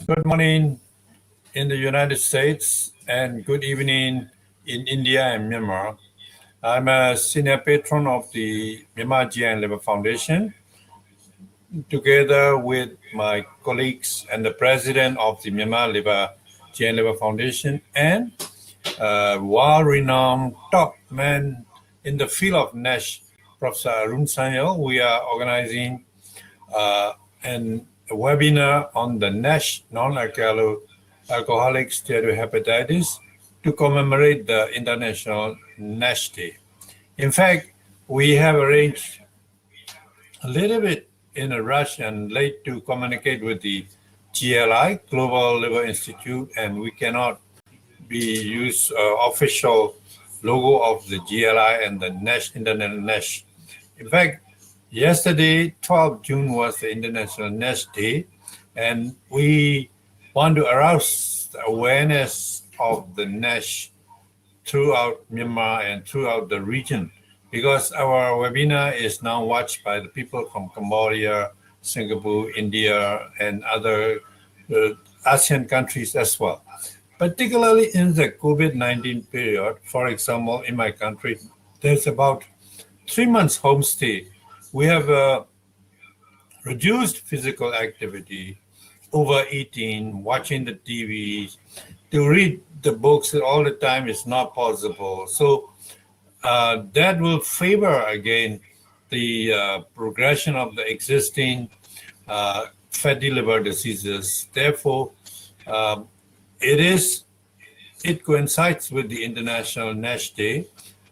Good morning in the United States and good evening in India and Myanmar. I'm a senior patron of the Myanmar GI and Liver Foundation, together with my colleagues and the president of the Myanmar GI and Liver Foundation, and world-renowned top man in the field of NASH, Professor Arun Sanyal. We are organizing a webinar on the NASH, non-alcoholic steatohepatitis, to commemorate the International NASH Day. In fact, we have arranged a little bit in a rush and late to communicate with the GLI, Global Liver Institute, and we cannot use official logo of the GLI and the NASH, International NASH. In fact, yesterday, 12 June was the International NASH Day, and we want to arouse the awareness of the NASH throughout Myanmar and throughout the region, because our webinar is now watched by the people from Cambodia, Singapore, India, and other ASEAN countries as well. Particularly in the COVID-19 period, for example, in my country, there's about 3 months homestay. We have reduced physical activity, overeating, watching the TV, to read the books all the time is not possible. So that will favor again the progression of the existing fatty liver diseases. Therefore, it coincides with the International NASH Day,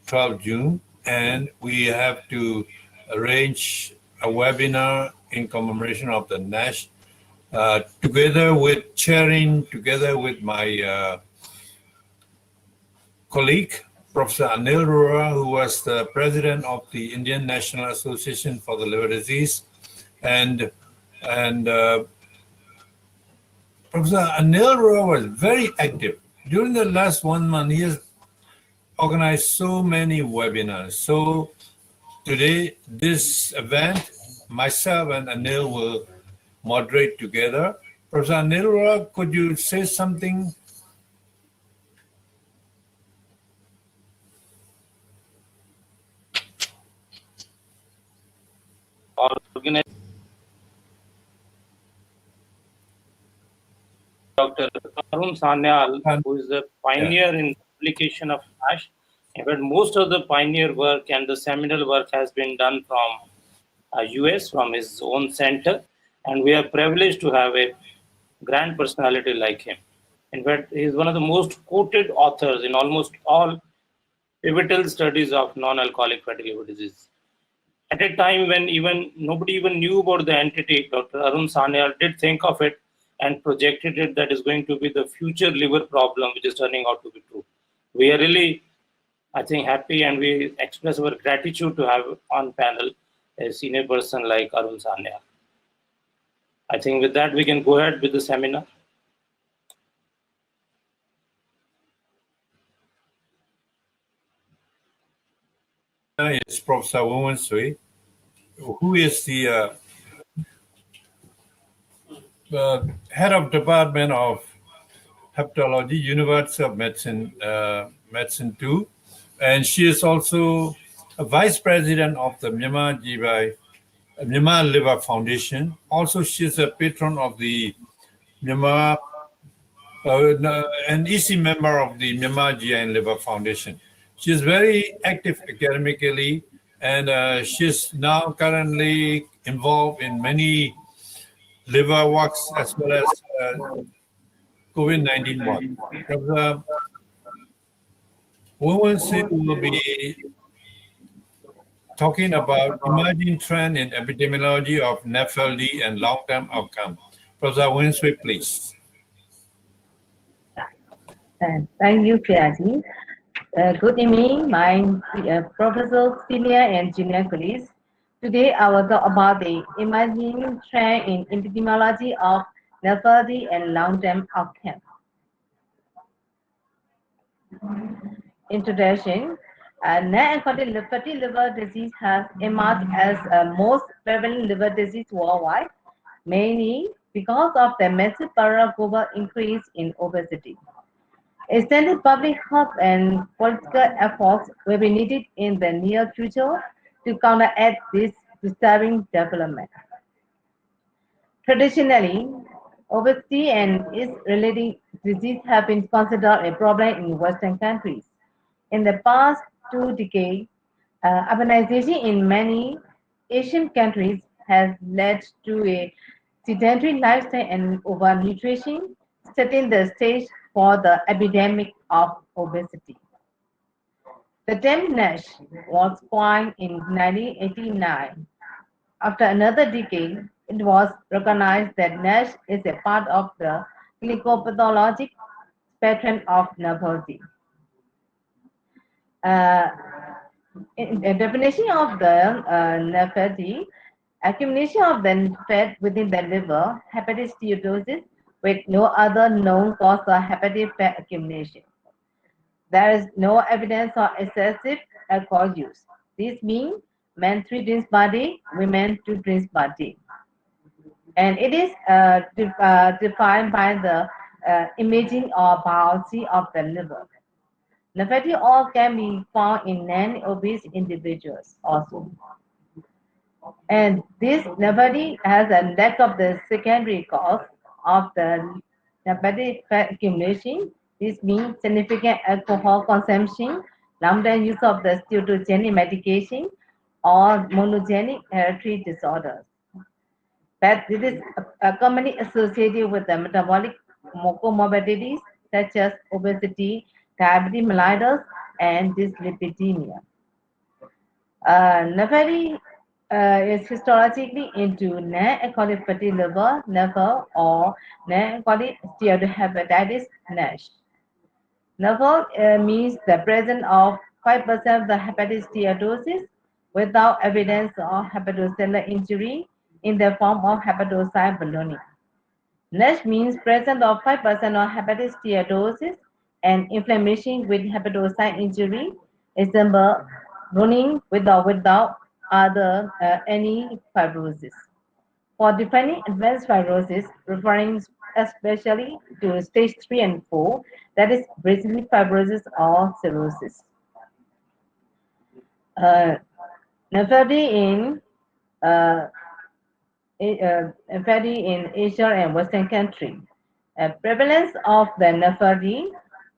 12 June, and we have to arrange a webinar in commemoration of the NASH, together with my colleague, Professor Anil Arora, who was the president of the Indian National Association for the Liver Disease, and Professor Anil Arora was very active. During the last 1 month, he has organized so many webinars. So today, this event, myself and Anil will moderate together. Professor Anil Arora, could you say something? Dr. Arun Sanyal, who is the pioneer in application of NASH. In fact, most of the pioneer work and the seminal work has been done from US, from his own center, and we are privileged to have a grand personality like him. In fact, he is one of the most quoted authors in almost all pivotal studies of non-alcoholic fatty liver disease. At a time when nobody even knew about the entity, Dr. Arun Sanyal did think of it and projected it that is going to be the future liver problem, which is turning out to be true. We are really, I think, happy, and we express our gratitude to have on panel a senior person like Arun Sanyal. I think with that, we can go ahead with the seminar. It's Professor Woon Sui, who is the head of Department of Hepatology, University of Medicine 2, and she is also a vice president of the Myanmar Liver Foundation. Also, she is a patron of the Myanmar, an EC member of the Myanmar GI and Liver Foundation. She is very active academically, and she is now currently involved in many liver works as well as COVID-19 work. Professor Woon Sui will be talking about emerging trend in epidemiology of NAFLD and long-term outcome. Professor Woon Sui, please. Thank you, Priyaji. Good evening, my professors, senior and junior colleagues. Today, I will talk about the emerging trend in epidemiology of NAFLD and long-term outcome. Introduction. Non-invasive fatty liver disease has emerged as a most prevalent liver disease worldwide, mainly because of the massive global increase in obesity. Extended public health and political efforts will be needed in the near future to counteract this disturbing development. Traditionally, obesity and its related disease have been considered a problem in Western countries. In the past 2 decades, urbanization in many Asian countries has led to a sedentary lifestyle and overnutrition, setting the stage for the epidemic of obesity. The term NASH was coined in 1989. After another decade, it was recognized that NASH is a part of the clinicopathologic spectrum of nephropathy. Uh, in definition of the nephropathy, accumulation of the fat within the liver, hepatic steatosis, with no other known cause of hepatic fat accumulation. There is no evidence of excessive alcohol use. This means men 3 drinks per day, women 2 drinks per day. And it is defined by the imaging or biopsy of the liver. The fatty oil can be found in non-obese individuals also. And this nephropathy has a lack of the secondary cause of the hepatic fat accumulation. This means significant alcohol consumption, long-term use of the steroidogenic medication, or monogenic hereditary disorders. But it is commonly associated with the metabolic comorbidities such as obesity, diabetes mellitus, and dyslipidemia. Nephropathy is histologically into non-alcoholic fatty liver, NAFL, or non-alcoholic steatohepatitis NASH. NAFL means the presence of 5% of the hepatic steatosis without evidence of hepatocellular injury in the form of hepatocyte ballooning. NASH means presence of 5% of hepatic steatosis and inflammation with hepatocyte injury, example, running without other any fibrosis. For defining advanced fibrosis, referring especially to stage 3 and 4, that is basically fibrosis or cirrhosis. Nephropathy uh, in Asia and Western country. Prevalence of the nephropathy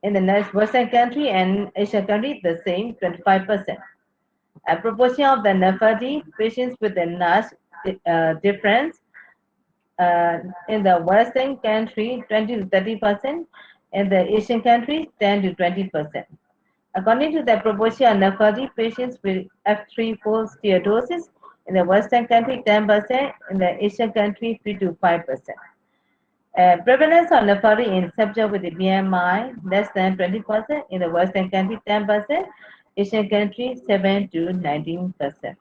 in the Western country and Asian country the same, 25%. A proportion of the nephropathy patients with the NASH difference in the Western country 20 to 30%, in the Asian countries 10 to 20%. According to the proportion of nephropathy patients with F3-4 steatosis in the Western country 10%, in the Asian country 3 to 5%. Prevalence of nephropathy in subjects with a BMI less than 20%, in the Western country 10%, Asian country 7 to 19%.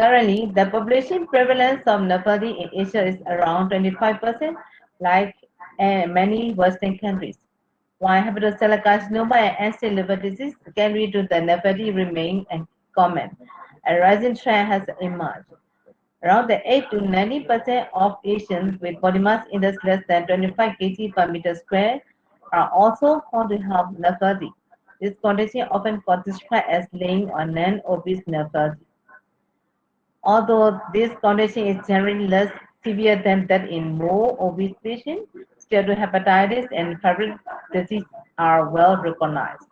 Currently, the population prevalence of nephropathy in Asia is around 25%, like many Western countries. While hepatocellular carcinoma and end-stage liver disease can lead to the nephropathy remain common, a rising trend has emerged. Around the 8 to 90% of Asians with body mass index less than 25 kg per meter square are also found to have nephropathy. This condition often described as laying on non-obese nephropathy. Although this condition is generally less severe than that in more obese patients, steatohepatitis and fibrotic disease are well recognized.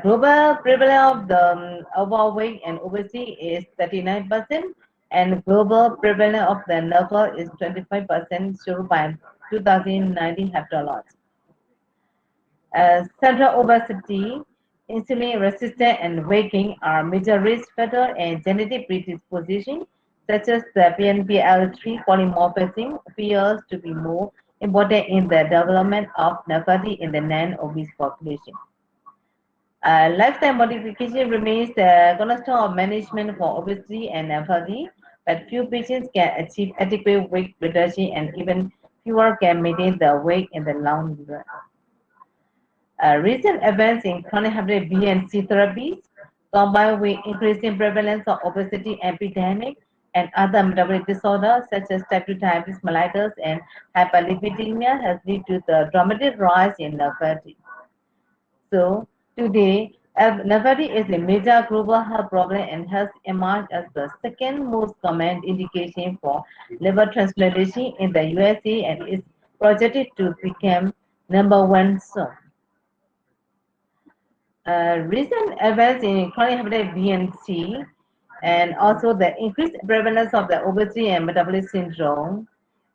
Global prevalence of the overweight and obesity is 39%, and global prevalence of the NAFL is 25%, shown by 2019 hepatology. Central obesity, insulin resistance, and weight gain are major risk factors, and genetic predisposition, such as the PNPL3 polymorphism, appears to be more important in the development of nephropathy in the non-obese population. Lifestyle modification remains the cornerstone of management for obesity and nephropathy, but few patients can achieve adequate weight reduction, and even fewer can maintain the weight in the long run. Recent events in chronic hepatitis B and C therapies, combined with increasing prevalence of obesity epidemic, and other metabolic disorders such as type 2 diabetes mellitus and hyperlipidemia has led to the dramatic rise in nephropathy. So today, nephropathy is a major global health problem and has emerged as the second most common indication for liver transplantation in the USA and is projected to become number one soon. Recent events in chronic hepatitis B and C, and also the increased prevalence of the obesity and metabolic syndrome,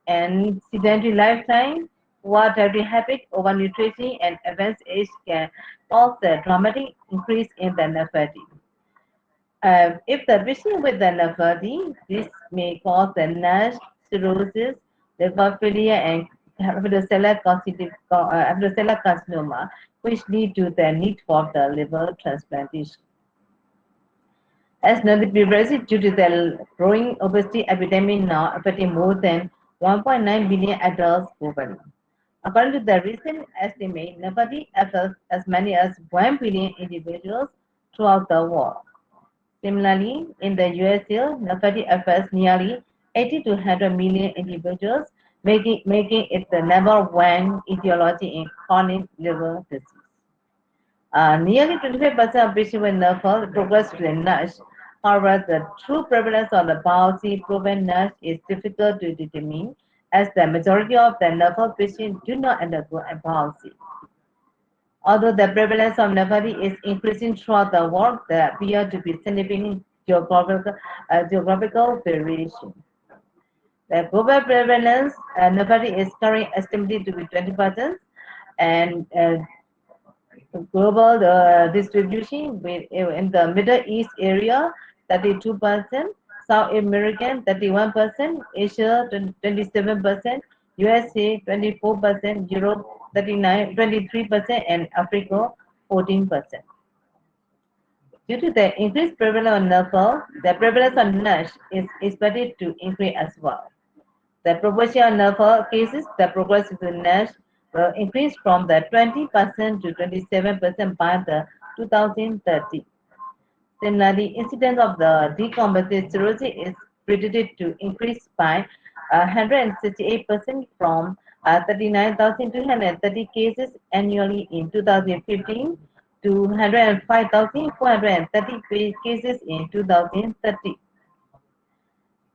and sedentary lifetime, poor dietary habit, overnutrition, and advanced age can cause a dramatic increase in the nephropathy. If the patient with the nephropathy, this may cause the NASH, cirrhosis, liver failure, and hepatocellular carcinoma, which lead to the need for the liver transplantation. As noted previously, due to the growing obesity epidemic now affecting more than 1.9 billion adults globally. According to the recent estimate, nephropathy affects as many as 1 billion individuals throughout the world. Similarly, in the USA, nephropathy affects nearly 80 to 100 million individuals, making it the number one etiology in chronic liver disease. Nearly 25% of patients with nephropathy progress to NASH. However, the true prevalence of the biopsy-proven NASH is difficult to determine, as the majority of the nephropathy patients do not undergo a biopsy. Although the prevalence of nephropathy is increasing throughout the world, there appear to be significant geographical variation. The global prevalence nephropathy is currently estimated to be 20%, and global distribution in the Middle East area 32%, South American 31%, Asia 27%, USA 24%, Europe 23%, and Africa 14%. Due to the increased prevalence of NAFL, the prevalence of NASH is expected to increase as well. The proportion of NAFL cases that progress with NASH will increase from the 20% to 27% by the 2030. Similarly, incidence of the decompensated cirrhosis is predicted to increase by 168% from 39,230 cases annually in 2015 to 105,430 cases in 2030.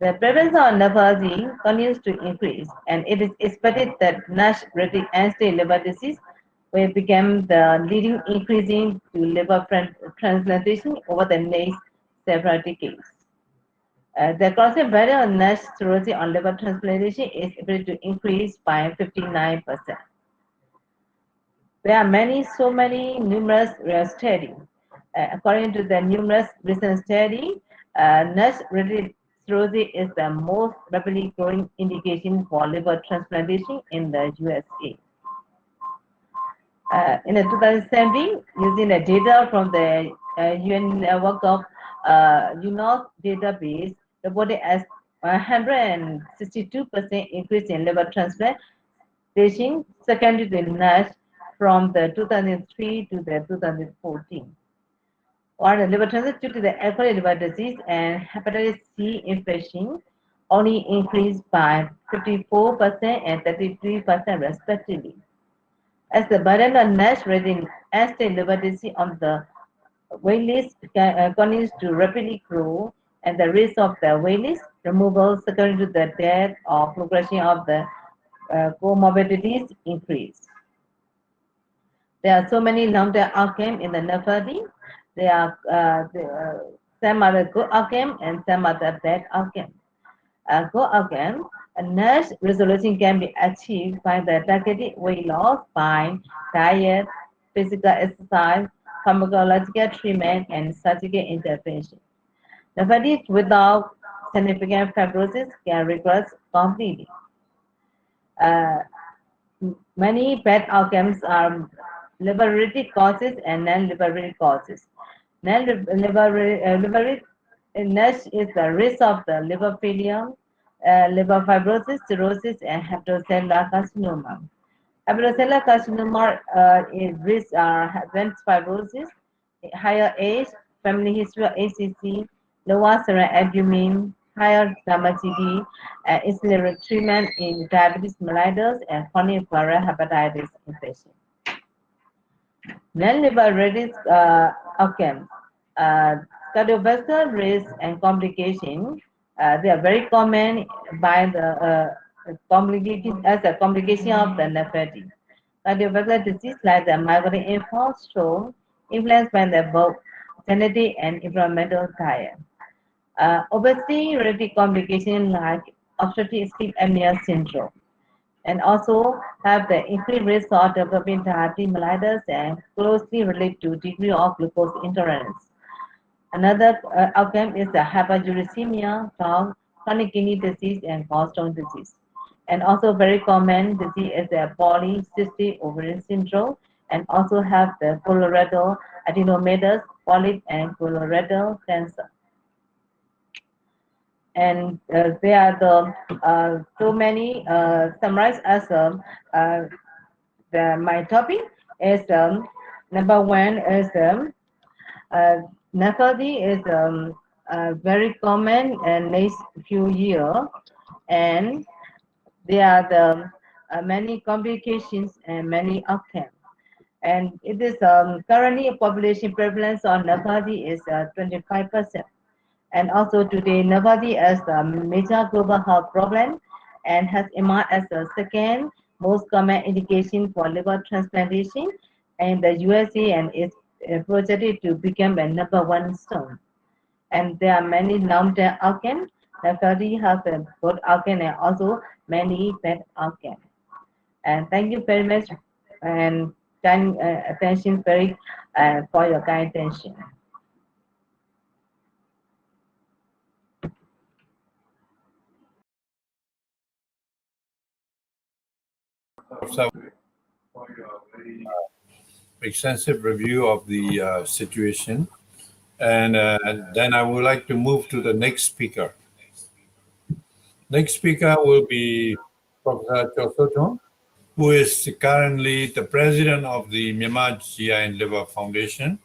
The prevalence of nephropathy continues to increase, and it is expected that NASH-related end-stage liver disease will become the leading increasing to liver transplantation over the next several decades. The constant burden of NASH cirrhosis on liver transplantation is expected to increase by 59%. There are many numerous studies. According to the numerous recent studies, NASH-related cirrhosis is the most rapidly growing indication for liver transplantation in the USA. In 2017, using the data from the UN network of UNOS database, reported as 162% increase in liver transplantation secondary to NASH from the 2003 to the 2014. Or the liver transplant due to the alcoholic liver disease and hepatitis C infection only increased by 54% and 33% respectively. As the burden of NASH-related end-stage liver disease on the waitlist continues to rapidly grow, and the risk of the waitlist removal secondary to the death or progression of the comorbidities increase. There are so many long-term outcomes in the nephropathy. There are some are the good outcome and some are the bad outcome. Good outcome, NASH resolution can be achieved by the targeted weight loss by diet, physical exercise, pharmacological treatment, and surgical intervention. Nephropathy without significant fibrosis can regress completely. Many bad outcomes are liver-related causes and non-liver-related causes. Non-liver-related NASH is the risk of the liver failure, liver fibrosis, cirrhosis, and hepatocellular carcinoma. Hepatocellular carcinoma is risk advanced fibrosis, higher age, family history of ACC, lower serum albumin, higher diabetes, accelerated treatment in diabetes mellitus and chronic viral hepatitis infection. Non-liver risk outcomes, cardiovascular risk and complications. They are very common by the complications as a complication of the nephropathy. Cardiovascular disease like the myocardial infarct, stroke, influenced by the both genetic and environmental diet. Obesity-related complications like obstructive sleep apnea syndrome, and also have the increased risk of developing diabetes mellitus and closely related to degree of glucose intolerance. Another outcome is the hyperuricemia, chronic kidney disease, and gallstone disease. And also very common disease is the polycystic ovarian syndrome, and also have the colorectal adenomatous polyp and colorectal cancer. And there are so many summarized as my topic is number one is nephrology is very common in next few years, and there are many complications and many outcomes. And it is currently population prevalence on nephrology is 25%. And also today, nephrology is a major global health problem and has emerged as the second most common indication for liver transplantation in the USA, and is projected to become a number one soon. And there are many long-term outcomes. Nephrology has a good outcome and also many bad outcomes. And thank you very much and kind attention very for your kind attention. For your very extensive review of the situation. And then I would like to move to the next speaker. Next speaker will be Professor Chosoton, who is currently the president of the Myanmar GI and Liver Foundation,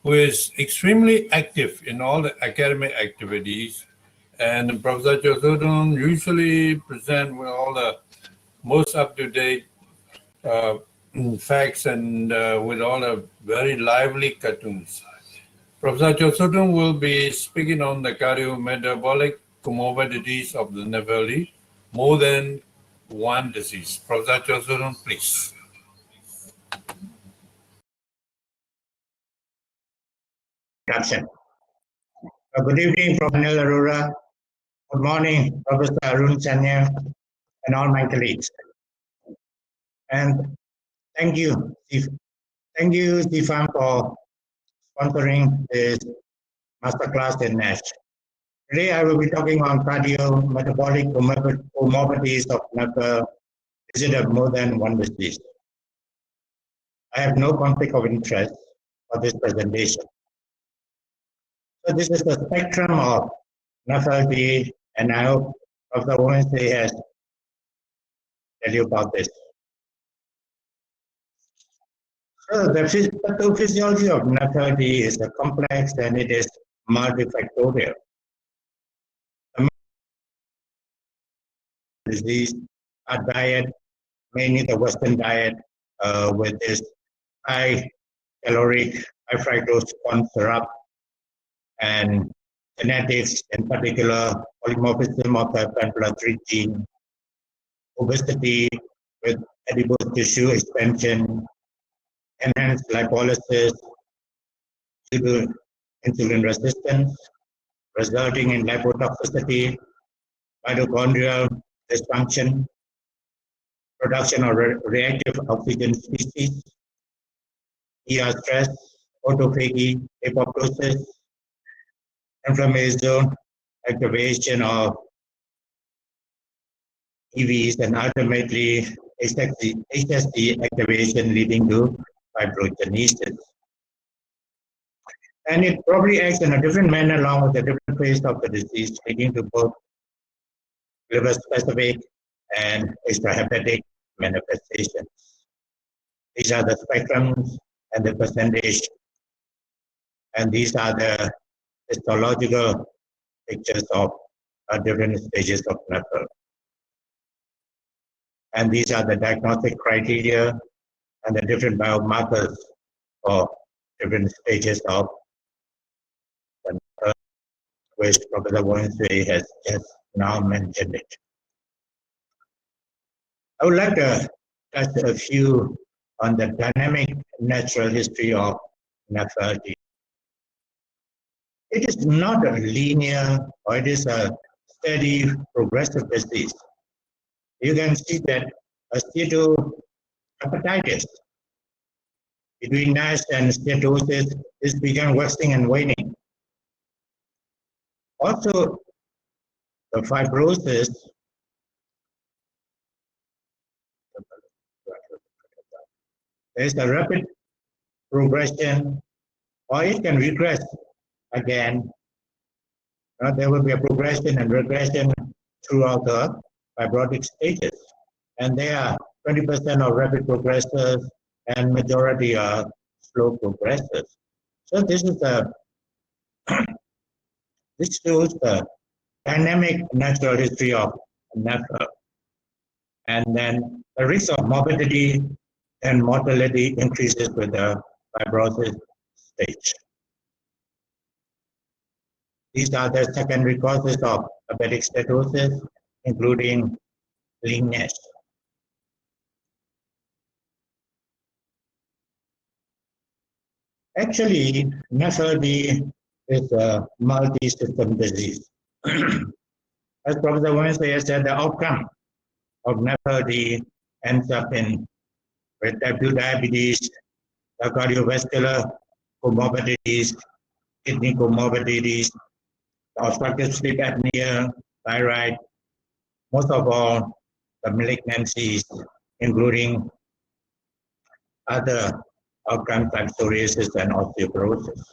who is extremely active in all the academic activities. And Professor Chosoton usually present with all the most up-to-date facts and with all the very lively cartoons. Professor Chosoton will be speaking on the cardiometabolic comorbidities of the nephrology, more than one disease. Professor Chosoton, please. Good evening, Professor Arora. Good morning, Professor Arun Chanya, and all my colleagues. And thank you, Zifam, for sponsoring this masterclass in NASH. Today, I will be talking on cardiometabolic comorbidities of NAFTA. Is it more than one disease? I have no conflict of interest for this presentation. So this is the spectrum of nephrology, and I hope Dr. Wednesday has tell you about this. So the pathophysiology of nephrology is a complex and it is multifactorial. The disease, our diet, mainly the Western diet, with this high caloric, high fructose corn syrup, and genetics, in particular polymorphism of the pan-blood-3 gene, obesity with adipose tissue expansion, enhanced lipolysis due to insulin resistance, resulting in lipotoxicity, mitochondrial dysfunction, production of reactive oxygen species, ER stress, autophagy, apoptosis, inflammation, activation of EVs, and ultimately HSD activation leading to fibrogenesis. And it probably acts in a different manner along with the different phase of the disease, leading to both liver-specific and extrahepatic manifestations. These are the spectrums and the percentage, and these are the histological pictures of different stages of NAFL. And these are the diagnostic criteria and the different biomarkers for different stages of the NAFL, which Professor Wonsui has just now mentioned it. I would like to touch a few on the dynamic natural history of NAFLD. It is not a linear, or it is a steady progressive disease. You can see that a steatohepatitis between NASH and steatosis is began waxing and waning. Also, the fibrosis there is a rapid progression, or it can regress again. There will be a progression and regression throughout the fibrotic stages. And there are 20% of rapid progressors and majority are slow progressors. So this is this shows the dynamic natural history of NAFL. And then the risk of morbidity and mortality increases with the fibrosis stage. These are the secondary causes of hepatic steatosis, including lean NASH. Actually, NAFLD is a multi-system disease. As Professor Wonsui said, the outcome of NAFLD ends up in type 2 diabetes, the cardiovascular comorbidities, kidney comorbidities, obstructive sleep apnea, thyroid, most of all, the malignancies, including other outcomes like psoriasis and osteoporosis.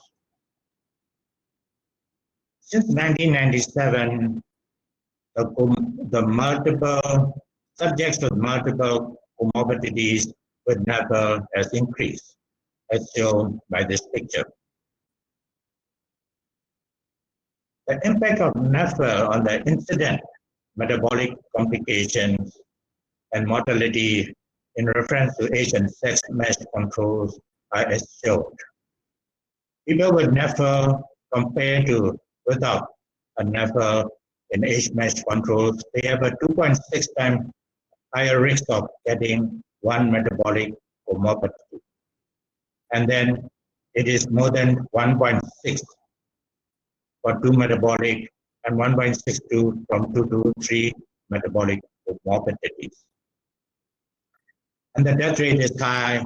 Since 1997, the multiple subjects with multiple comorbidities with NAFL has increased, as shown by this picture. The impact of NAFL on the incident metabolic complications and mortality in reference to age and sex MASH controls are as shown. People with NAFL compared to without a NAFL in age MASH controls, they have a 2.6 times higher risk of getting one metabolic comorbidity. And then it is more than 1.6 for two metabolic and 1.62 from 2 to 3 metabolic comorbidities. And the death rate is high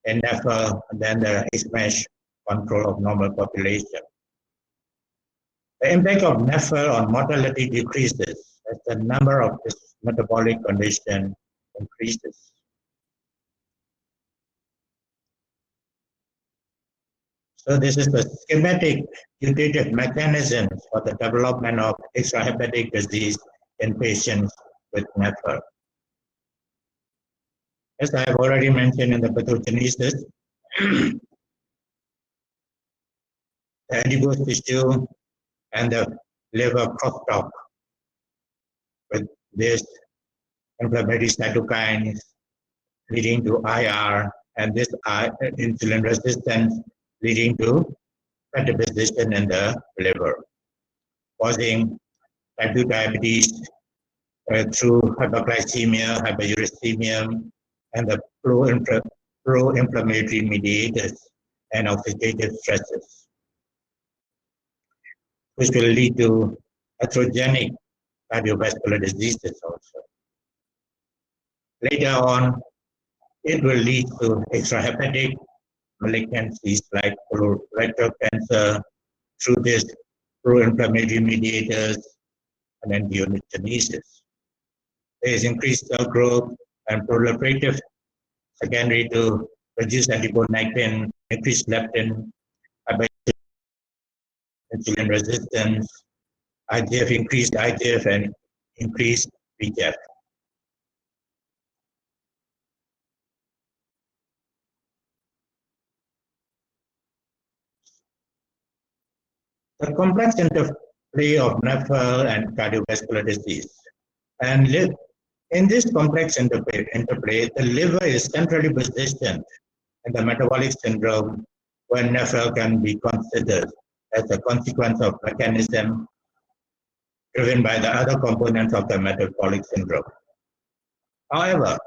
in NAFL than the age-MASH control of normal population. The impact of NAFL on mortality decreases as the number of this metabolic condition increases. So this is the schematic putative mechanisms for the development of extrahepatic disease in patients with NAFL. As I have already mentioned in the pathogenesis, the adipose tissue and the liver crosstalk with this inflammatory cytokines leading to IR, and this insulin resistance leading to fat deposition in the liver, causing type 2 diabetes through hyperglycemia, hyperuricemia, and the pro-inflammatory mediators and oxidative stresses, which will lead to atherogenic cardiovascular diseases also. Later on, it will lead to extrahepatic malignancies like colorectal cancer through this pro-inflammatory mediators and angiogenesis. There is increased cell growth and proliferative secondary to reduced adiponectin, increased leptin, insulin resistance, IGF, increased IGF, and increased VEGF. The complex play of NAFL and cardiovascular disease. And in this complex interplay, the liver is centrally positioned in the metabolic syndrome when NAFL can be considered as a consequence of mechanism driven by the other components of the metabolic syndrome. However,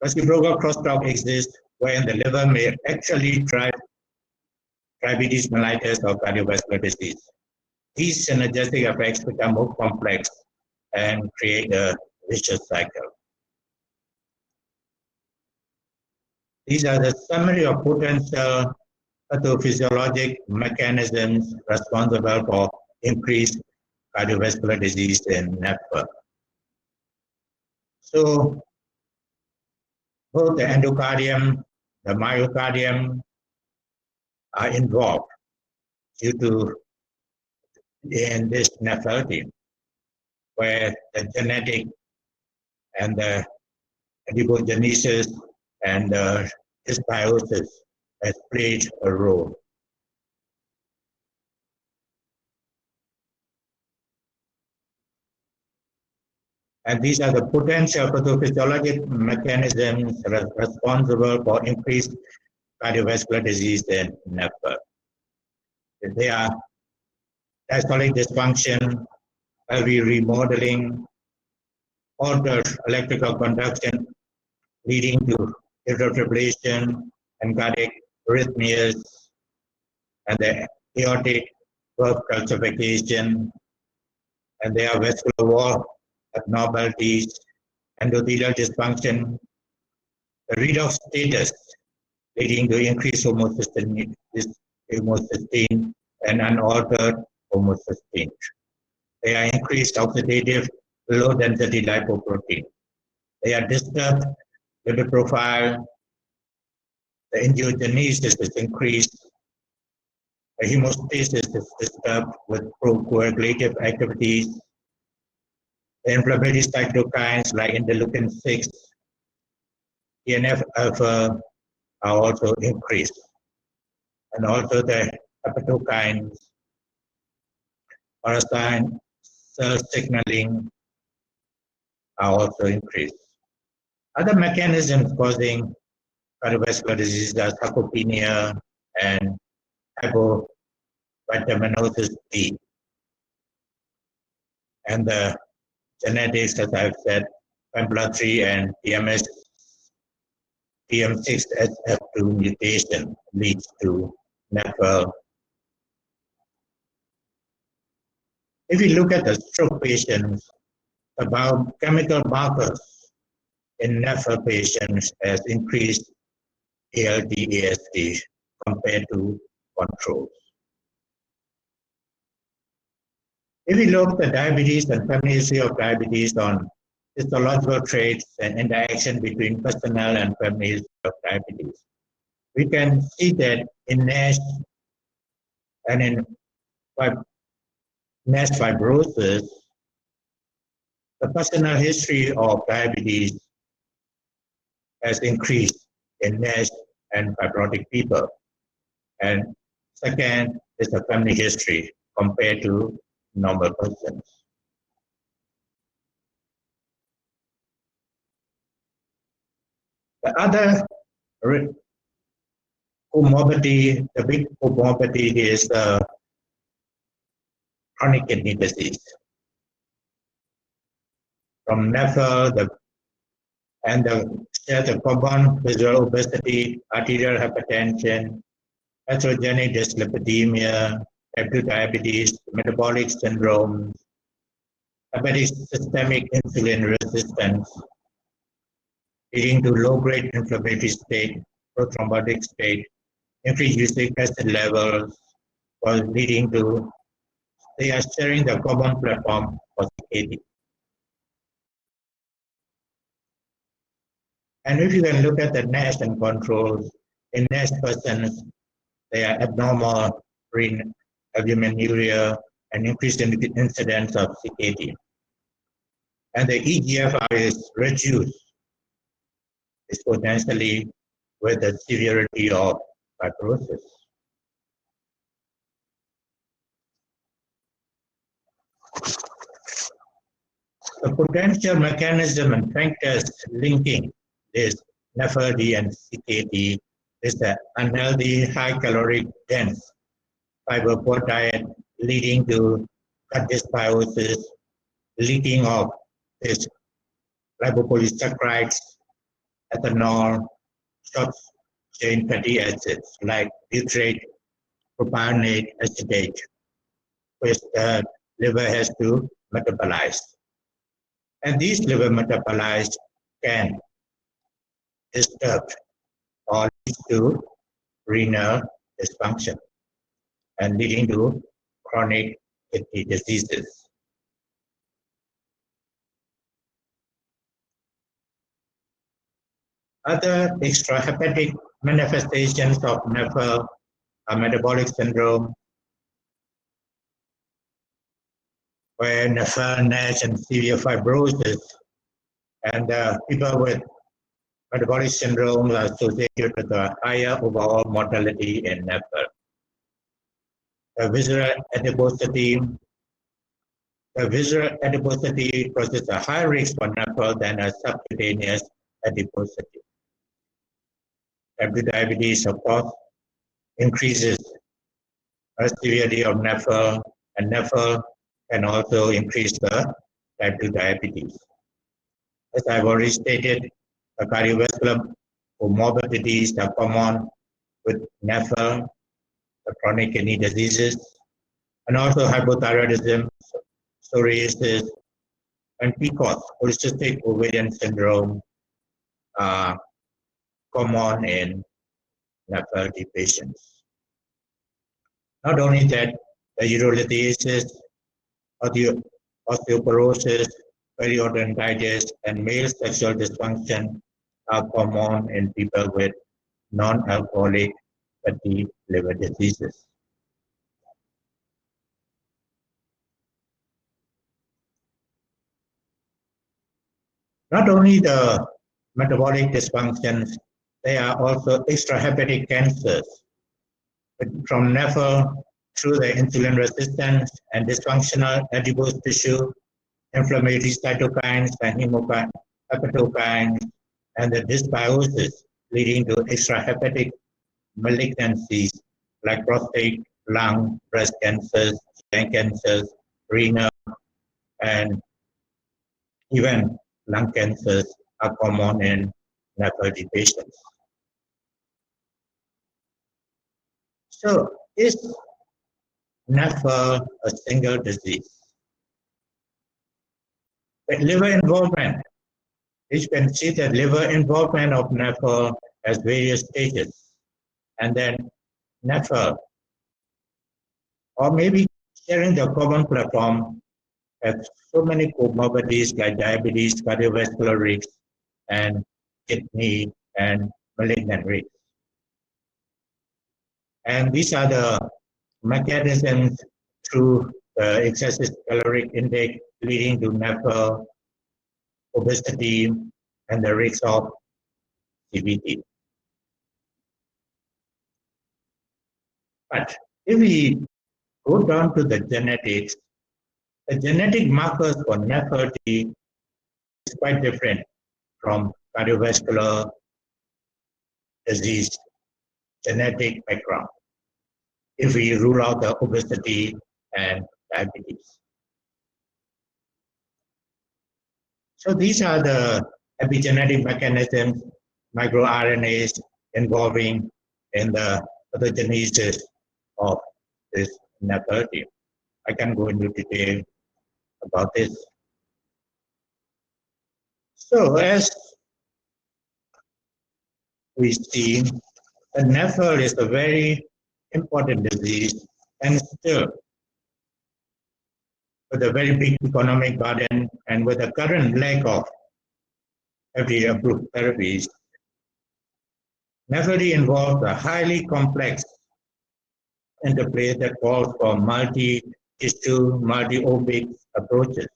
reciprocal crosstalk exists wherein the liver may actually drive diabetes mellitus or cardiovascular disease. These synergistic effects become more complex and create a vicious cycle. These are the summary of potential pathophysiologic mechanisms responsible for increased cardiovascular disease in NAFL. So both the endocardium, the myocardium are involved due to in this NAFLD, where the genetic and the adipogenesis and the dysbiosis has played a role. And these are the potential pathophysiologic mechanisms responsible for increased cardiovascular disease in NAFL. They are diastolic dysfunction, LV remodeling, altered electrical conduction leading to atrial fibrillation and cardiac arrhythmias, and the aortic valve calcification, and there are vascular wall abnormalities, endothelial dysfunction, the redox status leading to increased homocysteine and unaltered homocysteine. They are increased oxidative low density lipoprotein. They are disturbed lipid profile. The angiogenesis is increased. The hemostasis is disturbed with procoagulative activities. The inflammatory cytokines like interleukin 6, TNF alpha are also increased. And also the hepatokines, parasite cell signaling are also increased. Other mechanisms causing cardiovascular disease are sarcopenia and hypovitaminosis D. And the genetics, as I've said, PAMPLA3 and TM6SF2 mutation leads to NAFL. If we look at the stroke patients, the biochemical markers in NAFL patients has increased ALT, AST compared to controls. If we look at the diabetes and family history of diabetes on histological traits and interaction between personal and family history of diabetes, we can see that in NASH and in NASH fibrosis, the personal history of diabetes has increased in NASH and fibrotic people. And second is the family history compared to normal persons. The other comorbidity, the big comorbidity is chronic kidney disease. From NAFL, the common visual obesity, arterial hypertension, atherogenic dyslipidemia, type 2 diabetes, metabolic syndrome, hepatic systemic insulin resistance, leading to low-grade inflammatory state, prothrombotic state, increased uric acid levels, or leading to, they are sharing the common platform for CKD. And if you can look at the NASH and controls, in NASH persons, they are abnormal renal albuminuria and increased incidence of CKD. And the EGFR is reduced exponentially with the severity of fibrosis. The potential mechanism and factors linking this NAFLD and CKD is the unhealthy, high-caloric, dense fiber-poor diet leading to gut dysbiosis, leaking of this lipopolysaccharides, ethanol, short-chain fatty acids like butyrate, propionate, acetate, which the liver has to metabolize. And these liver metabolites can disturb or lead to renal dysfunction and leading to chronic kidney diseases. Other extrahepatic manifestations of NAFL are metabolic syndrome, where NAFL, NASH, and severe fibrosis, and people with metabolic syndrome are associated with a higher overall mortality in NAFL. The visceral adiposity poses a higher risk for NAFL than a subcutaneous adiposity. Type 2 diabetes, of course, increases the severity of NAFL, and NAFL can also increase the type 2 diabetes. As I've already stated, the cardiovascular comorbidities are common with NAFL, the chronic kidney diseases, and also hypothyroidism, psoriasis, and PCOS, polycystic ovarian syndrome, are common in NAFLD patients. Not only that, the urolithiasis, osteoporosis, periodontitis, and male sexual dysfunction are common in people with non-alcoholic fatty liver diseases. Not only the metabolic dysfunctions, they are also extrahepatic cancers. From NAFL through the insulin resistance and dysfunctional adipose tissue, inflammatory cytokines and hepatokines, and the dysbiosis leading to extrahepatic malignancies like prostate, lung, breast cancers, GI cancers, renal, and even lung cancers are common in NAFLD patients. So, is NAFL a single disease? But liver involvement, you can see that liver involvement of NAFL has various stages. And then NAFL, or maybe sharing the common platform, have so many comorbidities like diabetes, cardiovascular risk, and kidney and malignant risk. And these are the mechanisms through the excessive caloric intake leading to NAFL, obesity, and the risk of CVD. But if we go down to the genetics, the genetic markers for NAFLD is quite different from cardiovascular disease genetic background, if we rule out the obesity and diabetes. So these are the epigenetic mechanisms, microRNAs involving in the pathogenesis of this NAFLD. I can go into detail about this. So as we see, the NAFL is a very important disease, and still with a very big economic burden and with the current lack of FDA-approved therapies, NAFLD involves a highly complex interplay that calls for multi-tissue, multi-omic approaches.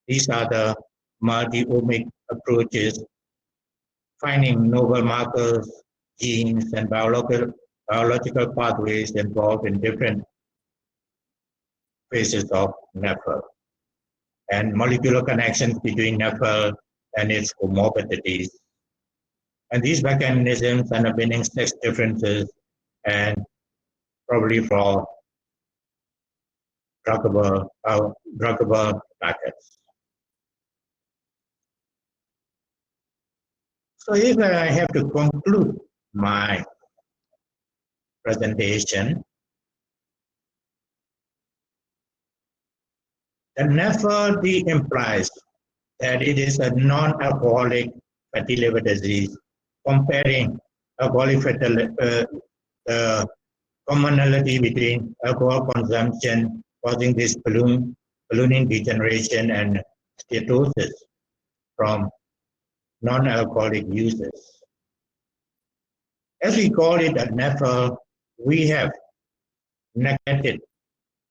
These are the multi-omic approaches, finding novel markers, genes, and biological pathways involved in different phases of NAFL. and molecular connections between NAFL and its comorbidities. And these mechanisms underpinning sex differences and probably for druggable targets. So if I have to conclude my presentation, the NAFLD implies that it is a non-alcoholic fatty liver disease, comparing alcoholic fatty the commonality between alcohol consumption causing this ballooning degeneration and steatosis from non-alcoholic users. As we call it at NAFL, we have neglected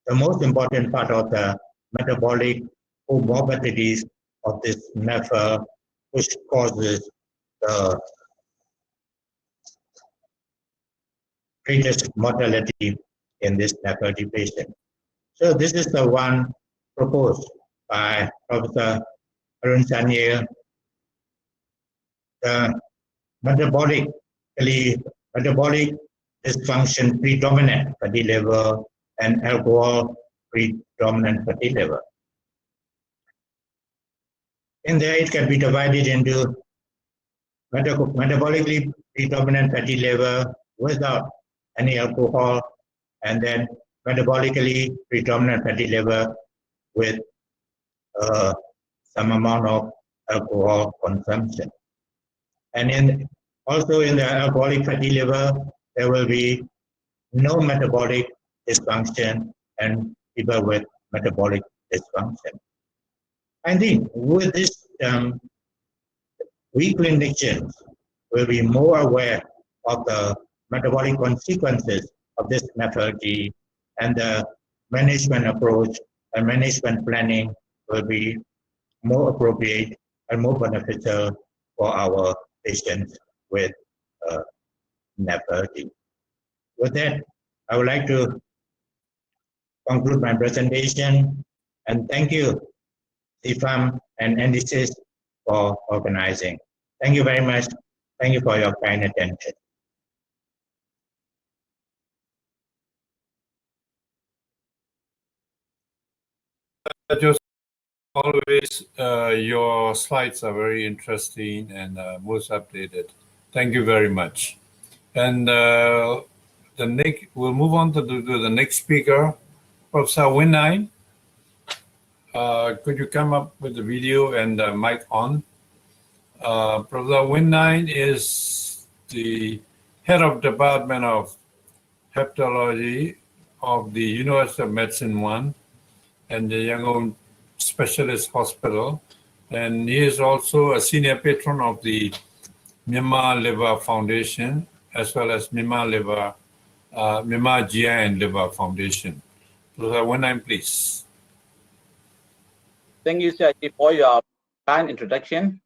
the most important part of the metabolic comorbidities of this NAFL, which causes the greatest mortality in this NAFLD patient. So this is the one proposed by Professor Arun Sanyal. The metabolic dysfunction predominant fatty liver and alcohol predominant fatty liver. In there, it can be divided into metabolically predominant fatty liver without any alcohol, and then metabolically predominant fatty liver with some amount of alcohol consumption. And also in the alcoholic fatty liver, there will be no metabolic dysfunction and people with metabolic dysfunction. I think with this, we clinicians will be more aware of the metabolic consequences of this NAFLD, and the management approach and management planning will be more appropriate and more beneficial for our patients with NAFLD. With that, I would like to conclude my presentation, and thank you, Zifam and NDCIS, for organizing. Thank you very much. Thank you for your kind attention. Just always, your slides are very interesting and most updated. Thank you very much. And we'll move on to the next speaker, Professor Winine. Could you come up with the video and the mic on? Professor Winine is the head of Department of Hepatology of the University of Medicine 1 and the Yangon Specialist Hospital. And he is also a senior patron of the Myanmar Liver Foundation, as well as Myanmar GI and Liver Foundation. Professor Winine, please. Thank you, Sir, for your kind introduction.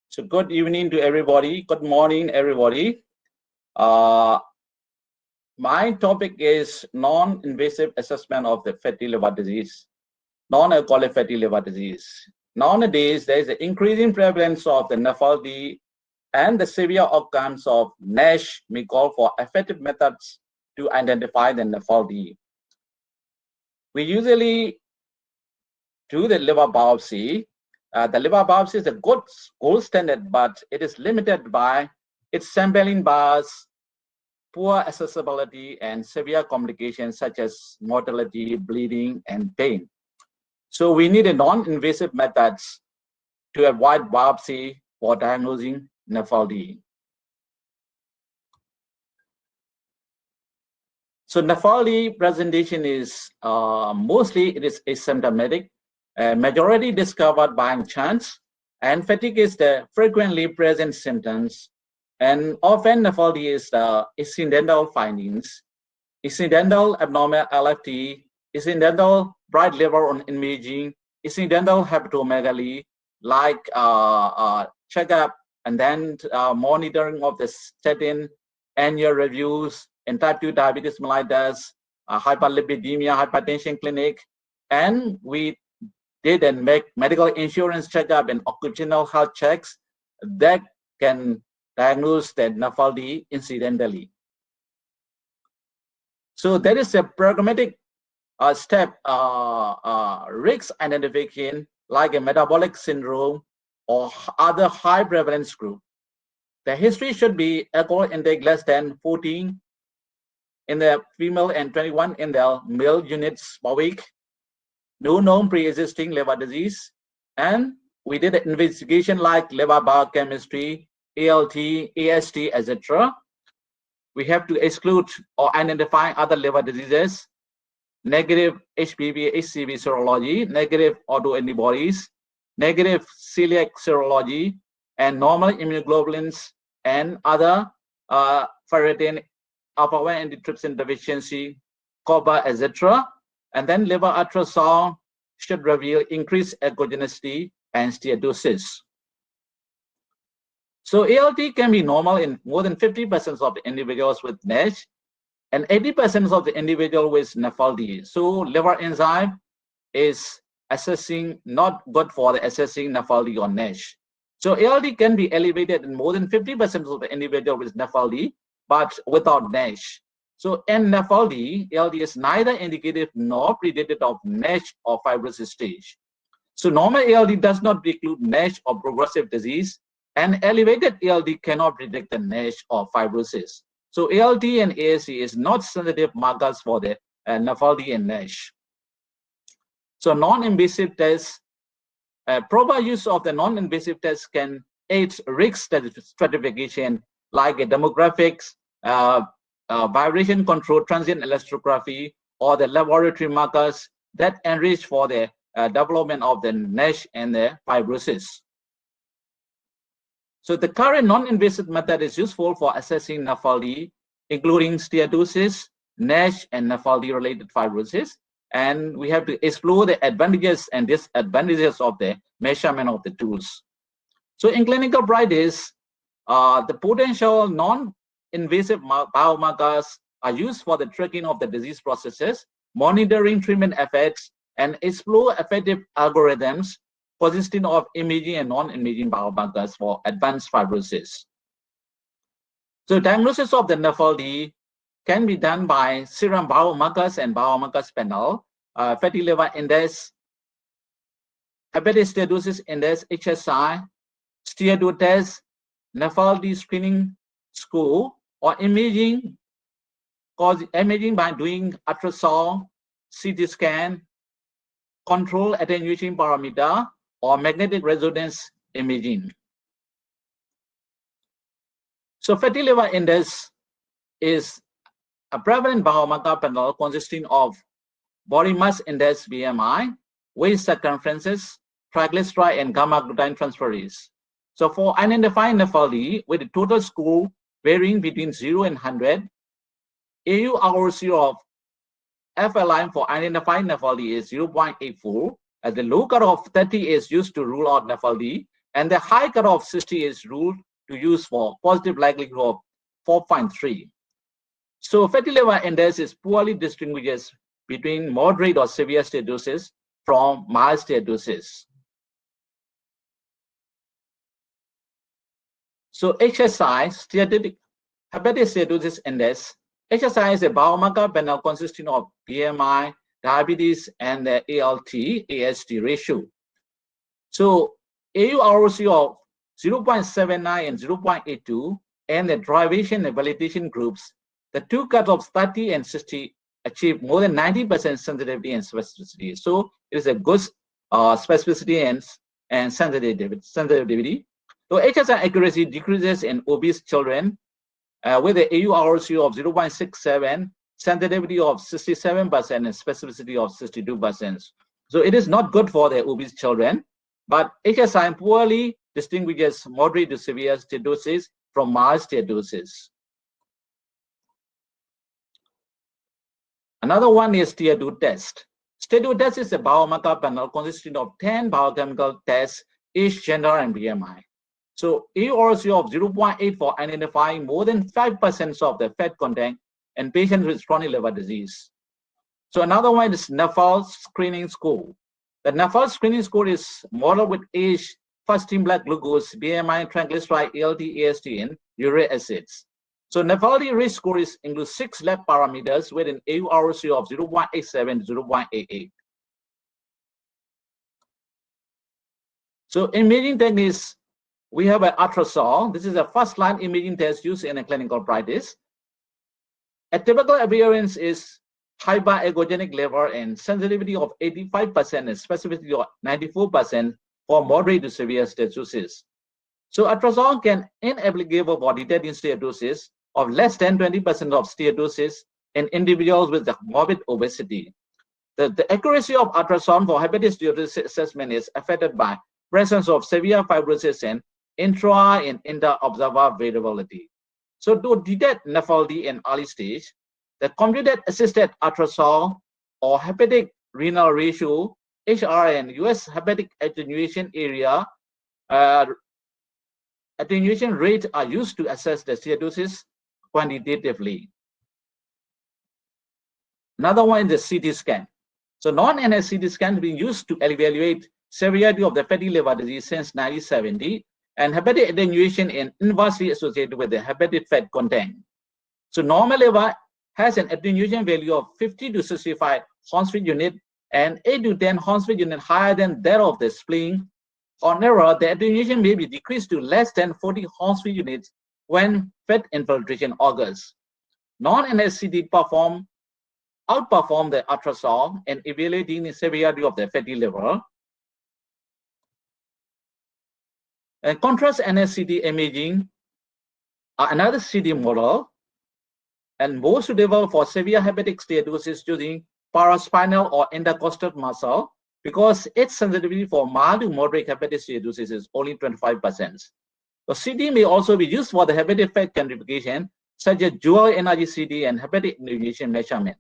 So good evening to everybody. Good morning, everybody. My topic is non-invasive assessment of the fatty liver disease, non-alcoholic fatty liver disease. Nowadays, there is an increasing prevalence of the NAFLD, and the severe outcomes of NASH may call for effective methods to identify the NAFLD. We usually do the liver biopsy. The liver biopsy is a good gold standard, but it is limited by its sampling bias, poor accessibility, and severe complications such as mortality, bleeding, and pain. So we need a non-invasive methods to avoid biopsy for diagnosing NAFLD. So NAFLD presentation is mostly it is asymptomatic, majority discovered by chance, and fatigue is the frequently present symptoms, and often NAFLD is the incidental findings, incidental abnormal LFT, incidental bright liver on imaging, incidental hepatomegaly, like checkup and then monitoring of the statin, annual reviews, and type 2 diabetes mellitus, hyperlipidemia, hypertension clinic, and we they then make medical insurance checkup and occupational health checks that can diagnose the NAFLD incidentally. So there is a programmatic step risk identification like a metabolic syndrome or other high prevalence group. The history should be alcohol intake less than 14 in the female and 21 in the male units per week. No known pre-existing liver disease. And we did an investigation like liver biochemistry, ALT, AST, etc. We have to exclude or identify other liver diseases, negative HBV, HCV serology, negative autoantibodies, negative celiac serology, and normal immunoglobulins and other ferritin, alpha-1 antitrypsin deficiency, copper, etc. And then liver ultrasound should reveal increased echogenicity and steatosis. So ALT can be normal in more than 50% of the individuals with NASH and 80% of the individual with NAFLD. So liver enzyme is assessing not good for the assessing NAFLD or NASH. So ALT can be elevated in more than 50% of the individual with NAFLD, but without NASH. So in NAFLD, ALT is neither indicative nor predictive of NASH or fibrosis stage. So normal ALT does not preclude NASH or progressive disease, and elevated ALT cannot predict the NASH or fibrosis. So ALT and AST is not sensitive markers for the NAFLD and NASH. So non-invasive tests, proper use of the non-invasive tests can aid risk stratification like a demographics, vibration control, transient elastography, or the laboratory markers that enrich for the development of the NASH and the fibrosis. So the current non-invasive method is useful for assessing NAFLD, including steatosis, NASH, and NAFLD-related fibrosis. And we have to explore the advantages and disadvantages of the measurement of the tools. So in clinical practice, the potential non-invasive biomarkers are used for the tracking of the disease processes, monitoring treatment effects, and explore effective algorithms consisting of imaging and non-imaging biomarkers for advanced fibrosis. So diagnosis of the NAFLD can be done by serum biomarkers and biomarkers panel, fatty liver index, hepatic steatosis index, HSI, steatosis test, NAFLD screening score, or imaging by doing ultrasound, CT scan, control attenuation parameter, or magnetic resonance imaging. So fatty liver index is a prevalent biomarker panel consisting of body mass index BMI, waist circumferences, triglyceride, and gamma glutamine transferase. So for identifying NAFLD with a total score varying between 0 and 100, AURC of FLI for identifying NAFLD is 0.84, as the low cutoff 30 is used to rule out NAFLD, and the high cutoff 60 is ruled to use for positive likelihood of 4.3. So fatty liver index is poorly distinguishes between moderate or severe steatosis from mild steatosis. So HSI, hepatic steatosis index. HSI is a biomarker panel consisting of BMI, diabetes, and the ALT/AST ratio. So AURC of 0.79 and 0.82 and the derivation and validation groups, the two cutoffs 30 and 60 achieve more than 90% sensitivity and specificity. So it is a good specificity and sensitivity. So HSI accuracy decreases in obese children with an AURC of 0.67, sensitivity of 67%, and specificity of 62%. So it is not good for the obese children, but HSI poorly distinguishes moderate to severe steatosis from mild steatosis. Another one is steatosis test. Steatosis test is a biomarker panel consisting of 10 biochemical tests, age, gender, and BMI. So AURC of 0.8 for identifying more than 5% of the fat content in patients with chronic liver disease. So another one is NAFLD screening score. The NAFLD screening score is modeled with age, fasting blood glucose, BMI, triglyceride, ALT, AST, and uric acids. So NAFLD risk score includes 6 lab parameters with an AURC of 0.87 to 0.88. So imaging techniques, we have an ultrasound. This is a first-line imaging test used in a clinical practice. A typical appearance is hyperechogenic liver and sensitivity of 85% and specificity of 94% for moderate to severe steatosis. So ultrasound can inapplicable for detecting steatosis of less than 20% of steatosis in individuals with morbid obesity. The accuracy of ultrasound for hepatic steatosis assessment is affected by presence of severe fibrosis and intra and inter-observer variability. So to detect NAFLD in early stage, the computer-assisted ultrasound or hepatic renal ratio (HR) and US hepatic attenuation area attenuation rate are used to assess the steatosis quantitatively. Another one is the CT scan. So non-NASH CT scan has been used to evaluate severity of the fatty liver disease since 1970, and hepatic attenuation is inversely associated with the hepatic fat content. So normal liver has an attenuation value of 50 to 65 Hornsfield unit and 8 to 10 Hornsfield unit higher than that of the spleen. On error, the attenuation may be decreased to less than 40 Hornsfield units when fat infiltration occurs. Non-NASH CT outperform the ultrasound in evaluating the severity of the fatty liver. And contrast NASH CT imaging are another CT model and more suitable for severe hepatic steatosis using paraspinal or intercostal muscle because its sensitivity for mild to moderate hepatic steatosis is only 25%. So CT may also be used for the hepatic fat quantification, such as dual energy CT and hepatic attenuation measurement.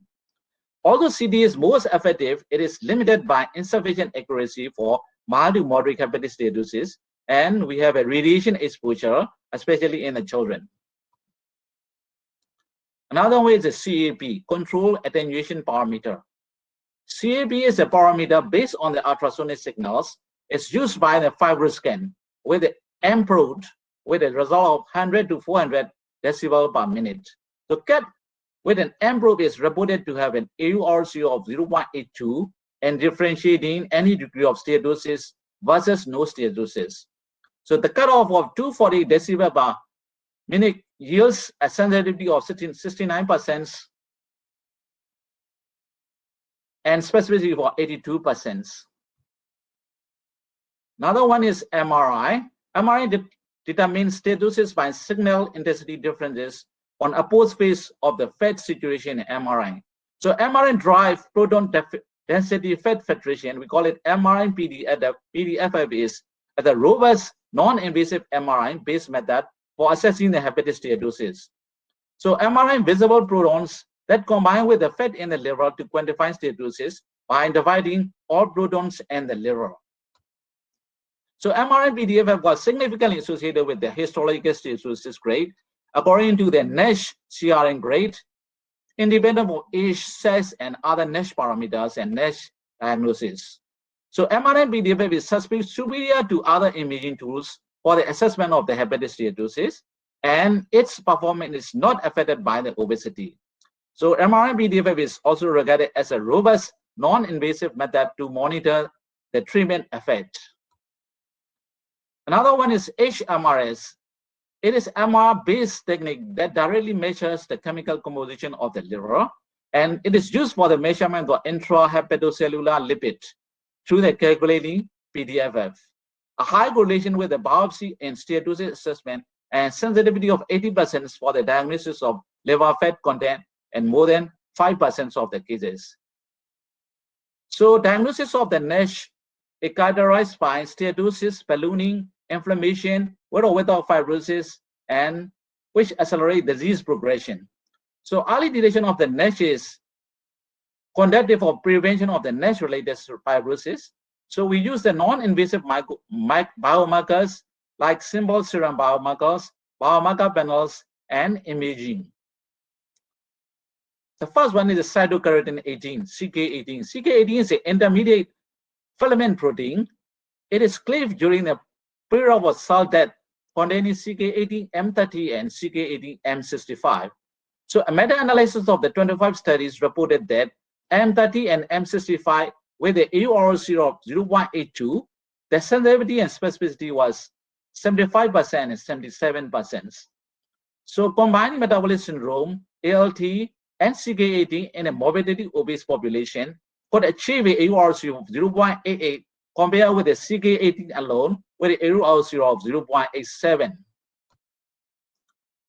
Although CT is most effective, it is limited by insufficient accuracy for mild to moderate hepatic steatosis, and we have a radiation exposure, especially in the children. Another way is the CAP, Control Attenuation Parameter. CAP is a parameter based on the ultrasonic signals. It's used by the FibroScan with the M-probe with a result of 100 to 400 decibel per minute. The CAP with an M-probe is reported to have an AURC of 0.82 and differentiating any degree of steatosis versus no steatosis. So the cutoff of 240 decibel per minute yields a sensitivity of 69% and specificity for 82%. Another one is MRI. MRI determines steatosis by signal intensity differences on opposite phase of the fat situation in MRI. So MRI drive proton density fat filtration. We call it MRI PDFF. PDFF is a robust non-invasive MRI based method for assessing the hepatic steatosis. So MRI visible protons that combine with the fat in the liver to quantify steatosis by dividing all protons in the liver. So MRI PDFF was significantly associated with the histological steatosis grade according to the NASH CRN grade, independent of age, sex, and other NASH parameters and NASH diagnosis. So MRI PDFF is suspected superior to other imaging tools for the assessment of the hepatic steatosis, and its performance is not affected by the obesity. So MRI PDFF is also regarded as a robust, non-invasive method to monitor the treatment effect. Another one is HMRS. It is MR-based technique that directly measures the chemical composition of the liver, and it is used for the measurement of intrahepatocellular lipid through the calculating PDFF. A high correlation with the biopsy and steatosis assessment and sensitivity of 80% for the diagnosis of liver fat content and more than 5% of the cases. So diagnosis of the NASH is characterized by steatosis, ballooning, inflammation, with or without fibrosis, and which accelerate disease progression. So early detection of the NASH is conductive for prevention of the NASH-related fibrosis. So we use the non-invasive biomarkers like simple serum biomarkers, biomarker panels, and imaging. The first one is the cytokeratin 18, CK18. CK18 is an intermediate filament protein. It is cleaved during the period of cell death containing CK18M30 and CK18M65. So a meta-analysis of the 25 studies reported that M30 and M65 with the AURC of 0.82, the sensitivity and specificity was 75% and 77%. So combining metabolic syndrome, ALT, and CK18 in a morbidity obese population could achieve a AURC of 0.88 compared with the CK18 alone with an AURC of 0.87.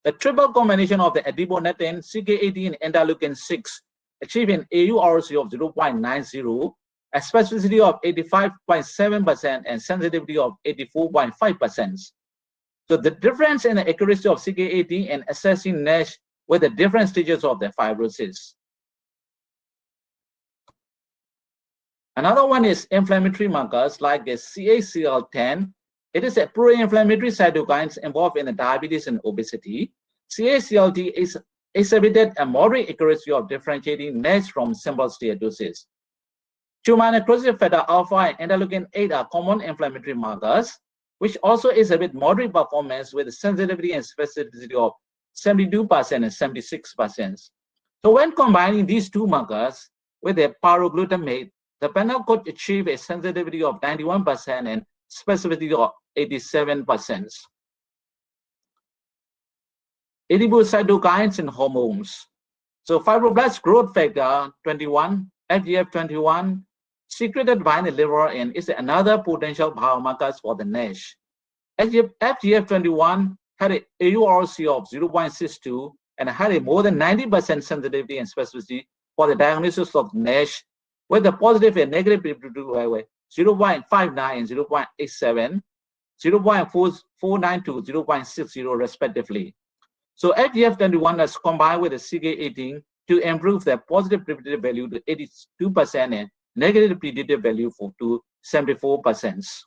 The triple combination of the adiponectin, CK18, and interleukin-6 achieved an AURC of 0.90, a specificity of 85.7% and sensitivity of 84.5%. So the difference in the accuracy of CK18 and assessing NASH with the different stages of the fibrosis. Another one is inflammatory markers like the CACL10. It is a pro-inflammatory cytokines involved in the diabetes and obesity. CACL10 is exhibited a moderate accuracy of differentiating NASH from simple steatosis. Tumor necrosis factor alpha and interleukin-8 are common inflammatory markers, which also exhibit moderate performance with a sensitivity and specificity of 72% and 76%. So when combining these two markers with a pyroglutamate, the panel could achieve a sensitivity of 91% and specificity of 87%. Adipocytokines and hormones. So fibroblast growth factor 21, FGF21, secreted by the liver and is another potential biomarkers for the NASH. FGF21 had an AURC of 0.62 and had a more than 90% sensitivity and specificity for the diagnosis of NASH with the positive and negative predictive value 0.59 and 0.87, 0.449 to 0.60 respectively. So FGF21 is combined with the CK18 to improve the positive predictive value to 82% and negative predictive value to 74%.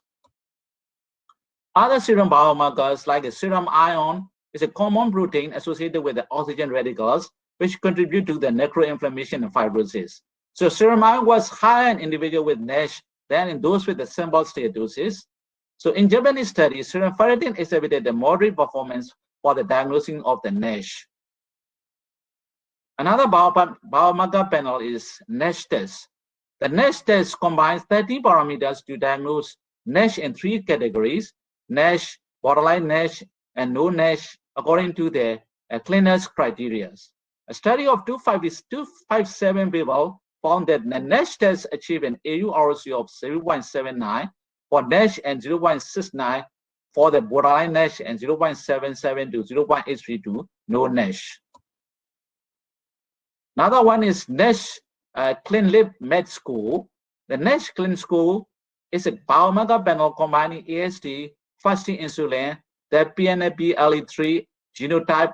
Other serum biomarkers like the serum iron is a common protein associated with the oxygen radicals, which contribute to the necroinflammation and fibrosis. So serum iron was higher in individuals with NASH than in those with the simple steatosis. So in Japanese studies, serum ferritin exhibited a moderate performance for the diagnosing of the NASH. Another biomarker panel is NASH test. The NASH test combines 30 parameters to diagnose NASH in 3 categories: NASH, borderline NASH, and no NASH according to the cleanest criteria. A study of 257 people found that the NASH test achieved an AURC of 0.79 for NASH and 0.69 for the borderline NASH and 0.77 to 0.832 no NASH. Another one is NASH Clean Lip Med Score. The NASH Clean Score is a biomarker panel combining AST, fasting insulin, the PNAP-LE3 genotype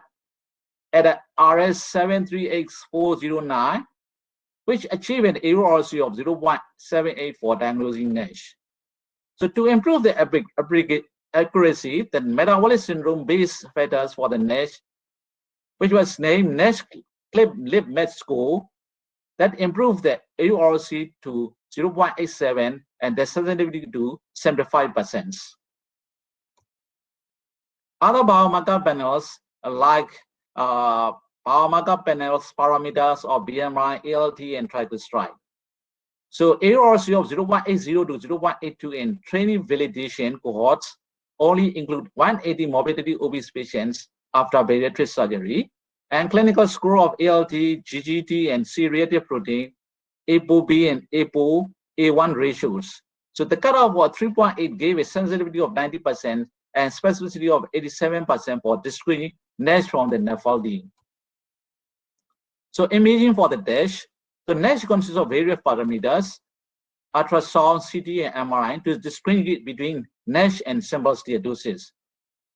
at a RS738X409, which achieved an AURC of 0.78 for diagnosing NASH. So to improve the accuracy, the metabolic syndrome-based factors for the NASH, which was named NASH Lip Med Score, that improved the AURC to 0.87 and the sensitivity to 75%. Other biomarker panels like biomarker panels parameters of BMI, ALT, and triglyceride. So AURC of 0.80 to 0.82 in training validation cohorts only include 180 morbidity obese patients after bariatric surgery, and clinical score of ALT, GGT, and C-reactive protein, ApoB and ApoA1 ratios. So the cutoff was 3.8 gave a sensitivity of 90% and specificity of 87% for distinguishing NASH from the NAFLD. So imaging for the NASH. The NASH consists of various parameters, ultrasound, CT, and MRI to distinguish between NASH and simple steatosis.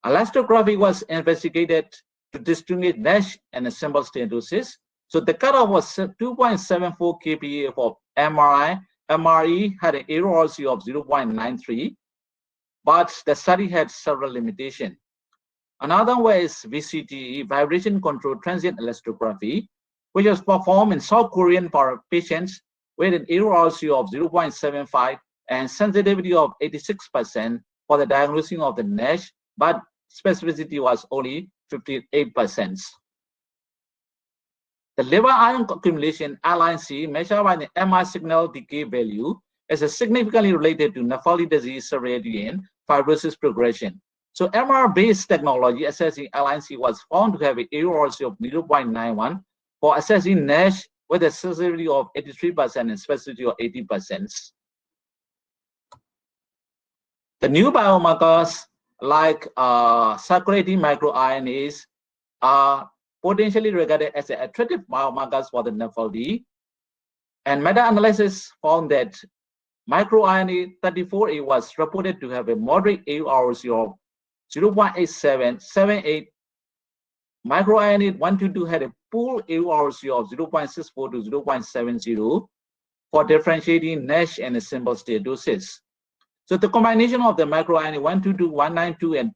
Elastography was investigated to distinguish NASH and a simple steatosis. So the cutoff was 2.74 kPa for MRI. MRE had an AURC of 0.93, but the study had several limitations. Another way is VCTE, vibration controlled transient elastography, which was performed in South Korean patients with an AURC of 0.75 and sensitivity of 86% for the diagnosis of the NASH, but specificity was only 58%. The liver iron accumulation LIC measured by the MR signal decay value is significantly related to nephrotic disease severity and fibrosis progression. So MR-based technology assessing LIC was found to have an accuracy of 0.91 for assessing NASH with a sensitivity of 83% and specificity of 80%. The new biomarkers like circulating microRNAs are potentially regarded as attractive biomarkers for the nephrology. And meta-analysis found that microRNA 34A was reported to have a moderate accuracy of 0.8778. MicroRNA 122 had a poor accuracy of 0.64 to 0.70 for differentiating NASH and a simple steatosis. So the combination of the microRNA 122, 192, and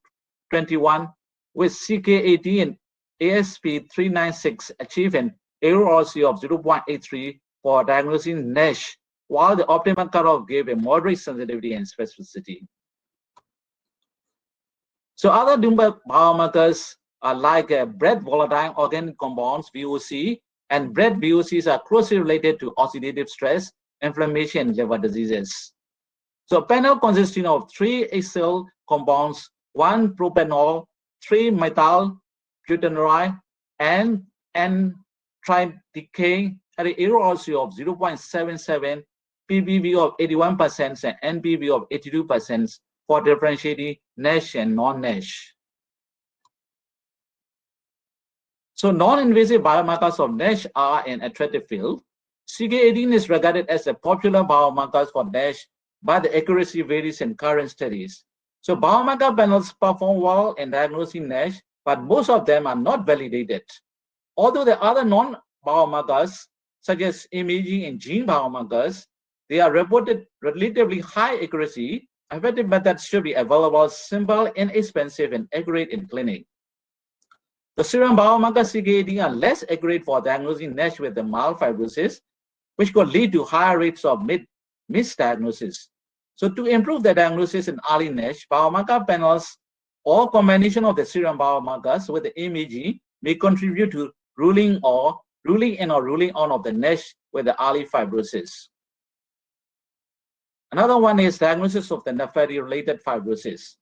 21 with CK80 and ASP396 achieved an accuracy of 0.83 for diagnosing NASH, while the optimal cutoff gave a moderate sensitivity and specificity. So other biomarkers are like breath volatile organic compounds, VOC, and breath VOCs are closely related to oxidative stress, inflammation, and liver diseases. So a panel consisting of 3 acyl compounds, 1 propanol, 3 methyl butanoate, and tridecane had an accuracy of 0.77, PBV of 81%, and NPV of 82% for differentiating NASH and non-NASH. So non-invasive biomarkers of NASH are an attractive field. CK18 is regarded as a popular biomarker for NASH, but the accuracy varies in current studies. So biomarker panels perform well in diagnosing NASH, but most of them are not validated. Although the other non-biomarkers, such as imaging and gene biomarkers, they are reported relatively high accuracy. Effective methods should be available, simple, inexpensive, and accurate in clinic. The serum biomarker CK18 are less accurate for diagnosing NASH with the mild fibrosis, which could lead to higher rates of misdiagnosis. So to improve the diagnosis in early NASH, biomarker panels or combination of the serum biomarkers with the imaging may contribute to ruling in or ruling on of the NASH with the early fibrosis. Another one is diagnosis of the nephrotic-related fibrosis.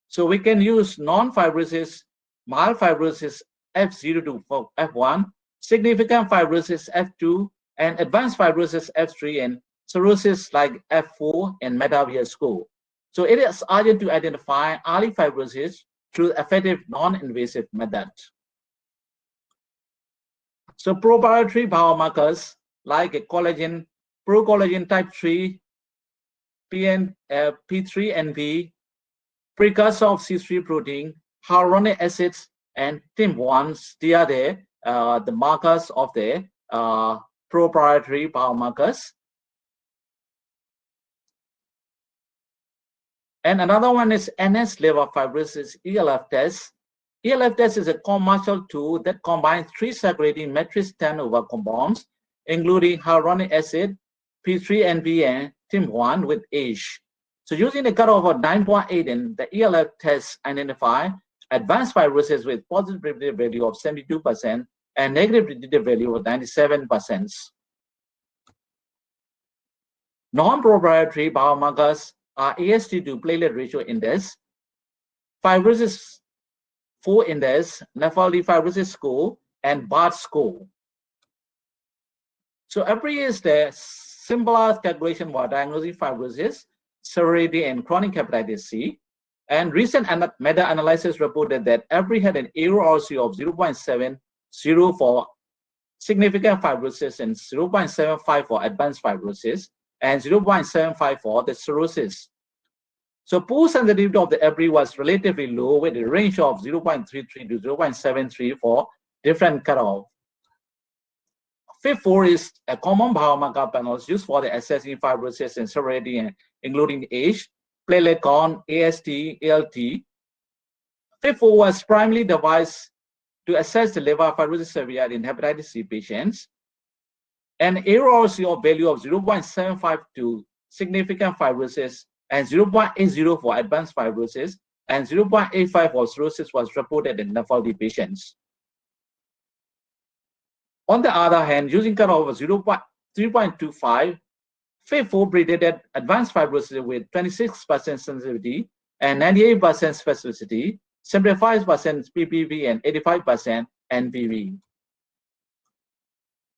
So we can use non-fibrosis, mild fibrosis F0 to F1, significant fibrosis F2, and advanced fibrosis F3, and cirrhosis like F4 and Medavir score. So it is urgent to identify early fibrosis through effective non-invasive method. So proprietary biomarkers like a collagen, procollagen type 3, P3NP, precursor of C3 protein, hyaluronic acids, and TIM1s, they are the markers of the proprietary biomarkers. And another one is NS liver fibrosis ELF test. ELF test is a commercial tool that combines 3 circulating matrix turnover compounds, including hyaluronic acid, P3NP, and TIM1 with age. So using a cutoff of 9.8, in the ELF test identify advanced fibrosis with positive predictive value of 72% and negative predictive value of 97%. Non-proprietary biomarkers are AST to platelet ratio index, fibrosis 4 index, nephrotic fibrosis score, and BART score. So EPRI is the simplest calculation for diagnosing fibrosis, severity, and chronic hepatitis C. And recent meta-analysis reported that EPRI had an accuracy of 0.70 for significant fibrosis and 0.75 for advanced fibrosis, and 0.75 for the cirrhosis. So poor sensitivity of the EPRI was relatively low with a range of 0.33 to 0.73 for different cutoff. FIB4 is a common biomarker panels used for the assessing fibrosis and severity, including age, platelet count, AST, ALT. FIB4 was primarily devised to assess the liver fibrosis severity in hepatitis C patients. An accuracy of value of 0.75 to significant fibrosis, and 0.80 for advanced fibrosis, and 0.85 for cirrhosis was reported in NAFLD patients. On the other hand, using cutoff of 3.25, FIB4 predicted advanced fibrosis with 26% sensitivity and 98% specificity, 75% PPV, and 85% NPV.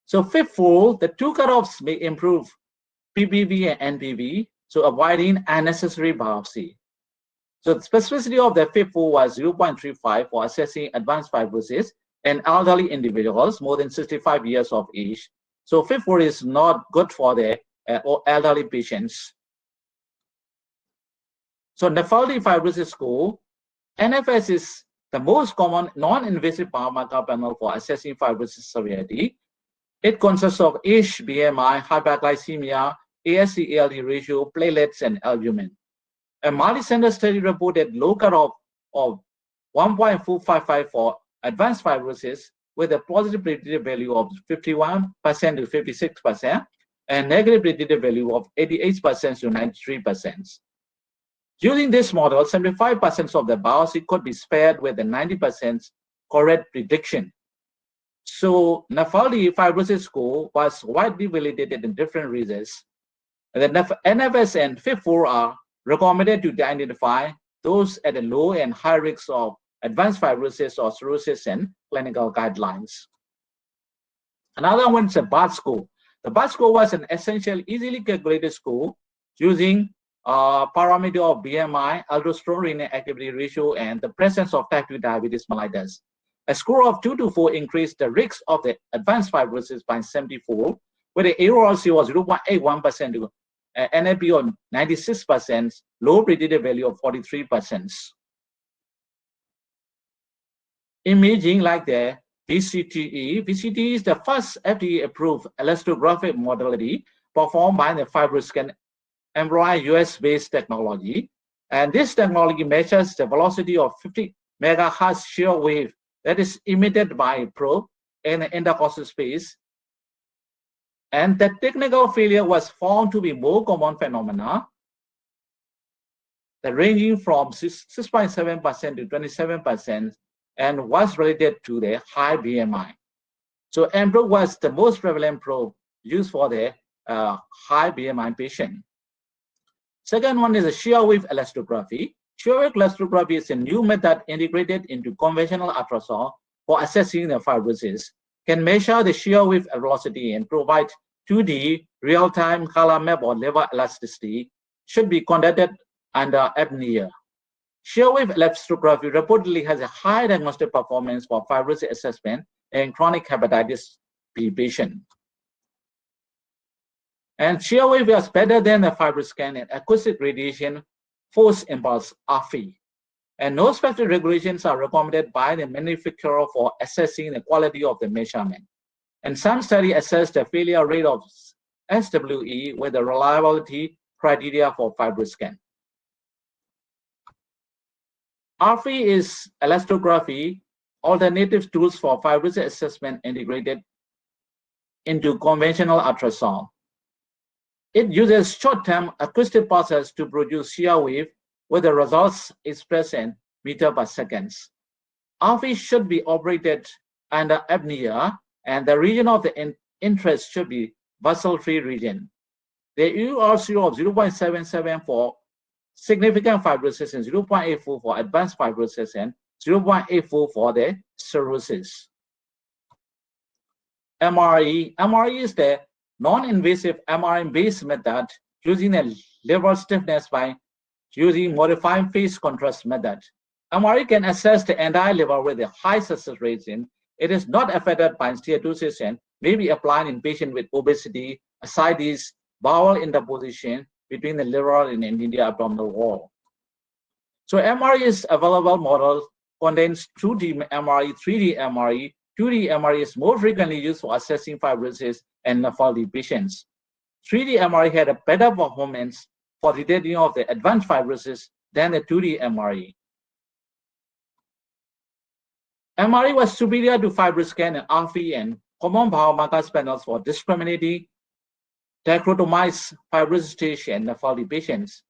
So FIB4, the two cutoffs may improve PPV and NPV, so avoiding unnecessary biopsy. So the specificity of the FIB4 was 0.35 for assessing advanced fibrosis in elderly individuals more than 65 years of age. So FIB4 is not good for the elderly patients. So NAFLD fibrosis score, NFS is the most common non-invasive biomarker panel for assessing fibrosis severity. It consists of age, BMI, hyperglycemia, AST-ALT ratio, platelets, and albumin. A multi-center study reported low cutoff of 1.455 for advanced fibrosis with a positive predictive value of 51% to 56% and negative predictive value of 88% to 93%. Using this model, 75% of the biopsy could be spared with a 90% correct prediction. So NAFLD fibrosis score was widely validated in different regions. The NFS and FIB4 are recommended to identify those at a low and high risk of advanced fibrosis or cirrhosis and clinical guidelines. Another one is a BART score. The BART score was an essential, easily calculated score using parameter of BMI, aldosterone activity ratio, and the presence of type 2 diabetes mellitus. A score of 2 to 4 increased the risk of the advanced fibrosis by 74, where the AORC was 0.81% to NAP of 96%, low predictive value of 43%. Imaging like the VCTE. VCTE is the first FDA-approved elastographic modality performed by the FibroScan embryonic US-based technology. And this technology measures the velocity of 50 megahertz shear wave that is emitted by a probe in the intercostal space. And the technical failure was found to be more common phenomena, ranging from 6.7% to 27%, and was related to the high BMI. So EMPRO was the most prevalent probe used for the high BMI patient. Second one is a shear wave elastography. Shear wave elastography is a new method integrated into conventional ultrasound for assessing the fibrosis. Can measure the shear wave velocity and provide 2D real-time color map or level elasticity. Should be conducted under apnea. Shear wave elastography reportedly has a high diagnostic performance for fibrosis assessment in chronic hepatitis B patient. And shear wave is better than the FibroScan and acoustic radiation force impulse RFI. And no specific regulations are recommended by the manufacturer for assessing the quality of the measurement. And some studies assess the failure rate of SWE with the reliability criteria for FibroScan. RFI is elastography, alternative tools for fibrosis assessment integrated into conventional ultrasound. It uses short-term acoustic pulses to produce shear wave with the results expressed in meter per second. RFI should be operated under apnea, and the region of the interest should be vessel-free region. The EORC of 0.77 for significant fibrosis and 0.84 for advanced fibrosis and 0.84 for the cirrhosis. MRE. MRE is the non-invasive MRI-based method using a liver stiffness by using modified phase contrast method. MRI can assess the entire liver with a high success rate. It is not affected by steatosis and may be applied in patients with obesity, ascites, bowel interposition between the liver and the abdominal wall. So MRE is available model contains 2D MRE, 3D MRE. 2D MRE is more frequently used for assessing fibrosis and NAFLD patients. 3D MRE had a better performance for detecting of the advanced fibrosis than the 2D MRE. MRE was superior to FibroScan and RFI and common biomarker panels for discriminating dichrotomized fibrosis stage and NAFLD patients.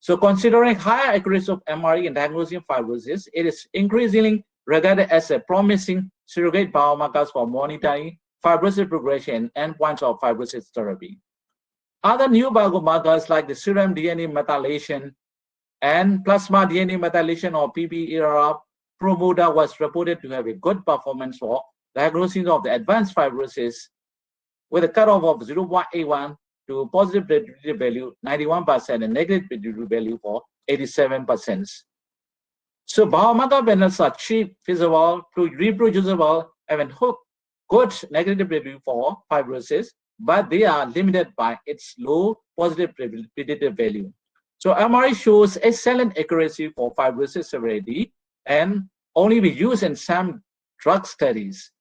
So considering higher accuracy of MRE in diagnosing fibrosis, it is increasingly regarded as a promising surrogate biomarkers for monitoring fibrosis progression and endpoints of fibrosis therapy. Other new biomarkers like the serum DNA methylation and plasma DNA methylation or PPERA promoter was reported to have a good performance for diagnosis of the advanced fibrosis with a cutoff of 0.81 to positive predictive value 91% and negative predictive value for 87%. So biomarker panels are cheap, feasible, reproducible, and good negative predictive for fibrosis, but they are limited by its low positive predictive value. So MRE shows excellent accuracy for fibrosis severity and only be used in some drug studies.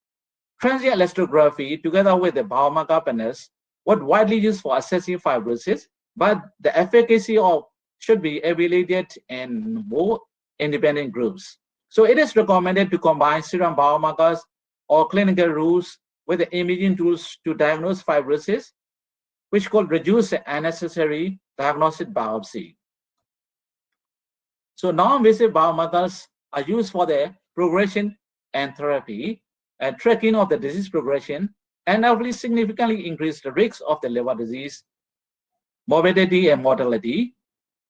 Transient elastography, together with the biomarker panels, was widely used for assessing fibrosis, but the efficacy should be evaluated in more independent groups. So it is recommended to combine serum biomarkers or clinical rules with the imaging tools to diagnose fibrosis, which could reduce the unnecessary diagnostic biopsy. So non-invasive biomarkers are used for the progression and therapy and tracking of the disease progression and hopefully significantly increase the risk of the liver disease, morbidity, and mortality.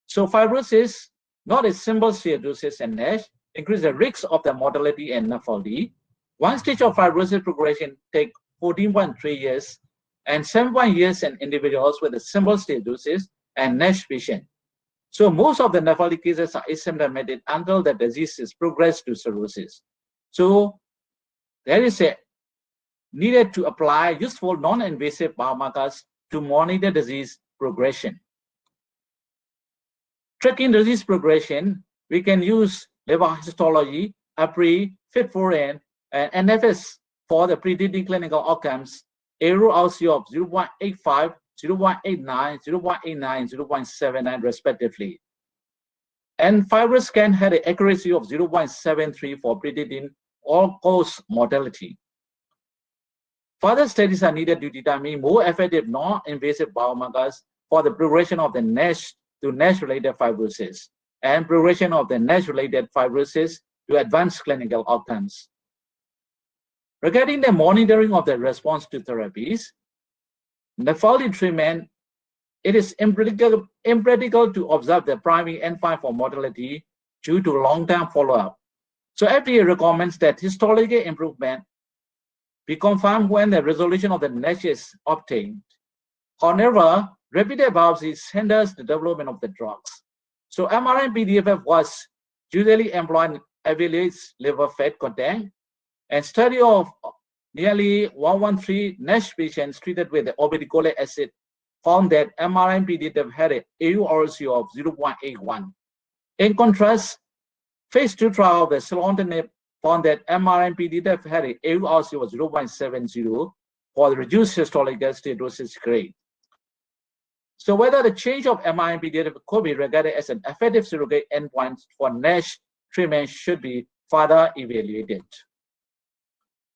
So fibrosis, not a simple steatosis and NASH, increase the risk of the mortality and NAFLD. One stage of fibrosis progression takes 14.3 years and 7.1 years in individuals with a simple steatosis and NASH patient. So most of the NAFLD cases are asymptomatic until the disease is progressed to cirrhosis. So there is a needed to apply useful non-invasive biomarkers to monitor disease progression. Tracking disease progression, we can use liver histology, APRI, FIT4N, and NFS for the predicting clinical outcomes, ARO-RC of 0.85, 0.89, 0.89, 0.79 respectively. And FibroScan had an accuracy of 0.73 for predicting all-cause mortality. Further studies are needed to determine more effective non-invasive biomarkers for the progression of the NASH to NASH-related fibrosis and progression of the NASH-related fibrosis to advanced clinical outcomes. Regarding the monitoring of the response to therapies, NAFLD treatment, it is impractical to observe the primary endpoint for mortality due to long-term follow-up. So FDA recommends that histological improvement be confirmed when the resolution of the NASH is obtained. However, repeated biopsies hinders the development of the drugs. So MRI-PDFF was usually employed evaluates liver fat content, and study of nearly 113 NASH patients treated with the obeticholic acid found that MRI-PDFF had an AURC of 0.81. In contrast, phase 2 trial of the cilontinib found that MRI-PDFF had an AURC of 0.70 for the reduced histological steatosis grade. So whether the change of MRI-PDFF could be regarded as an effective surrogate endpoint for NASH treatment should be further evaluated.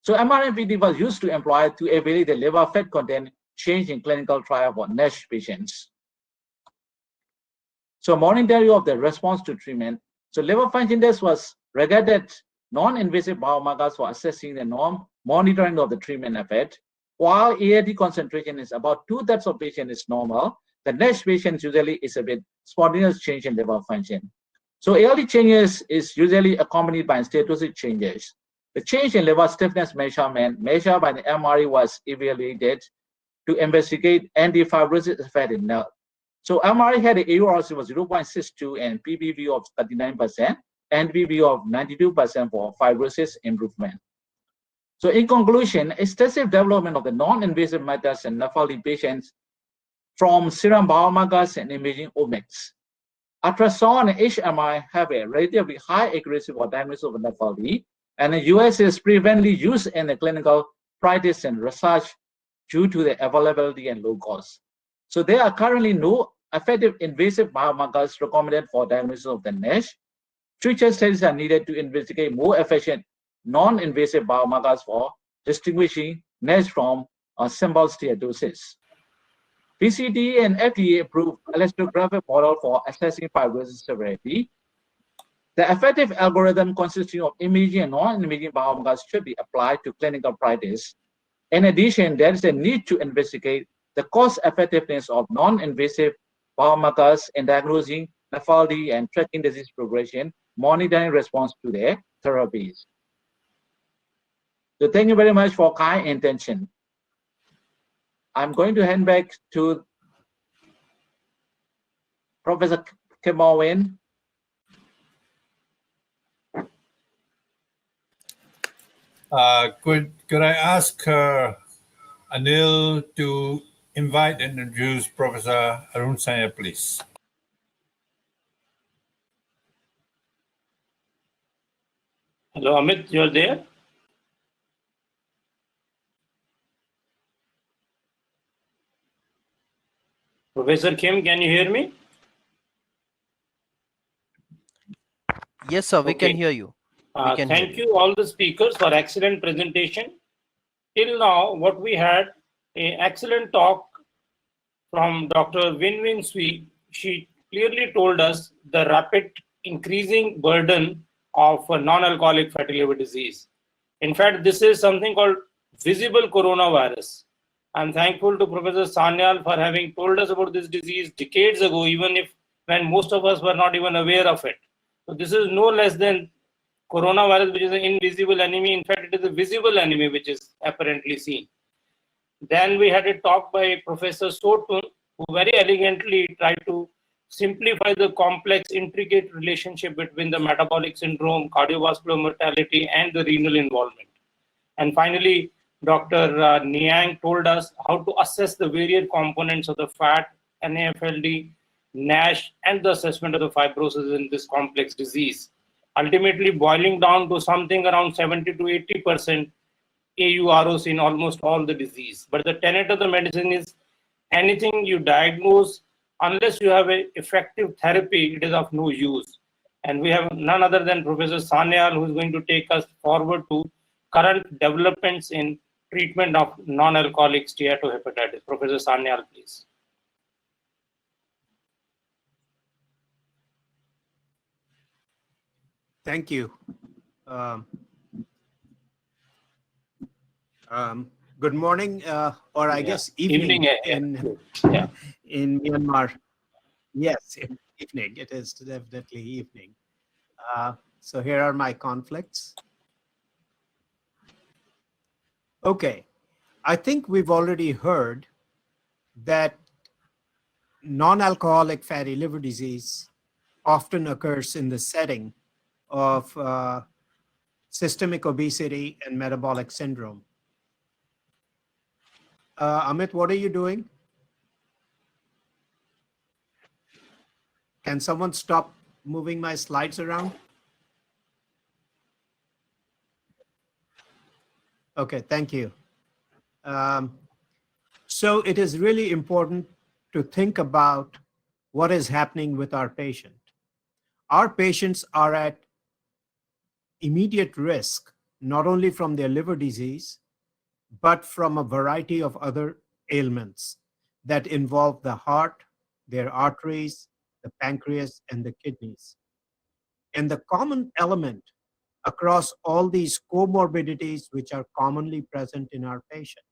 So MRI-PDFF was used to employ to evaluate the liver fat content change in clinical trial for NASH patients. So monitoring of the response to treatment. So liver function test was regarded non-invasive biomarkers for assessing the monitoring of the treatment effect. While AAT concentration is about 2/3 of patient is normal, the NASH patient usually is a bit spontaneous change in liver function. So ALT changes is usually accompanied by steatosis changes. The change in liver stiffness measurement measured by the MRE was evaluated to investigate anti-fibrosis effect in NASH. So MRE had an AURC of 0.62 and PBV of 39%, and PBV of 92% for fibrosis improvement. So in conclusion, extensive development of the non-invasive methods in NAFLD patients from serum biomarkers and imaging omics. Ultrasound and HMI have a relatively high accuracy for diagnosis of NAFLD, and the US is prevalently used in the clinical practice and research due to the availability and low cost. So there are currently no effective invasive biomarkers recommended for diagnosis of the NASH. Future studies are needed to investigate more efficient non-invasive biomarkers for distinguishing NASH from simple steatosis. PCT and FDA approved elastographic model for assessing fibrosis severity. The effective algorithm consisting of imaging and non-imaging biomarkers should be applied to clinical practice. In addition, there is a need to investigate the cost effectiveness of non-invasive biomarkers in diagnosing NAFLD and tracking disease progression, monitoring response to their therapies. So thank you very much for kind intention. I'm going to hand back to Professor Kimawin. Could I ask Anil to invite and introduce Professor Arun Sanya, please? Hello, Amit, you're there? Professor Kim, can you hear me? Yes, sir, we can hear you. Thank you all the speakers for excellent presentation. Till now, what we had, an excellent talk from Dr. Win Sui. She clearly told us the rapid increasing burden of non-alcoholic fatty liver disease. In fact, this is something called visible coronavirus. I'm thankful to Professor Sanyal for having told us about this disease decades ago, even if when most of us were not even aware of it. So this is no less than coronavirus, which is an invisible enemy. In fact, it is a visible enemy which is apparently seen. Then we had a talk by Professor Sotun, who very elegantly tried to simplify the complex, intricate relationship between the metabolic syndrome, cardiovascular mortality, and the renal involvement. And finally, Dr. Niang told us how to assess the various components of the fat, NAFLD, NASH, and the assessment of the fibrosis in this complex disease, ultimately boiling down to something around 70 to 80% AUROS in almost all the disease. But the tenet of the medicine is anything you diagnose, unless you have an effective therapy, it is of no use. And we have none other than Professor Sanyal, who is going to take us forward to current developments in treatment of non-alcoholic steatohepatitis. Professor Sanyal, please. Thank you. Good morning, or I guess evening in Myanmar. Yes, evening. It is definitely evening. So here are my conflicts. Okay, I think we've already heard that non-alcoholic fatty liver disease often occurs in the setting of systemic obesity and metabolic syndrome. Amit, what are you doing? Can someone stop moving my slides around? Okay, thank you. So it is really important to think about what is happening with our patient. Our patients are at immediate risk, not only from their liver disease, but from a variety of other ailments that involve the heart, their arteries, the pancreas, and the kidneys. And the common element across all these comorbidities, which are commonly present in our patient,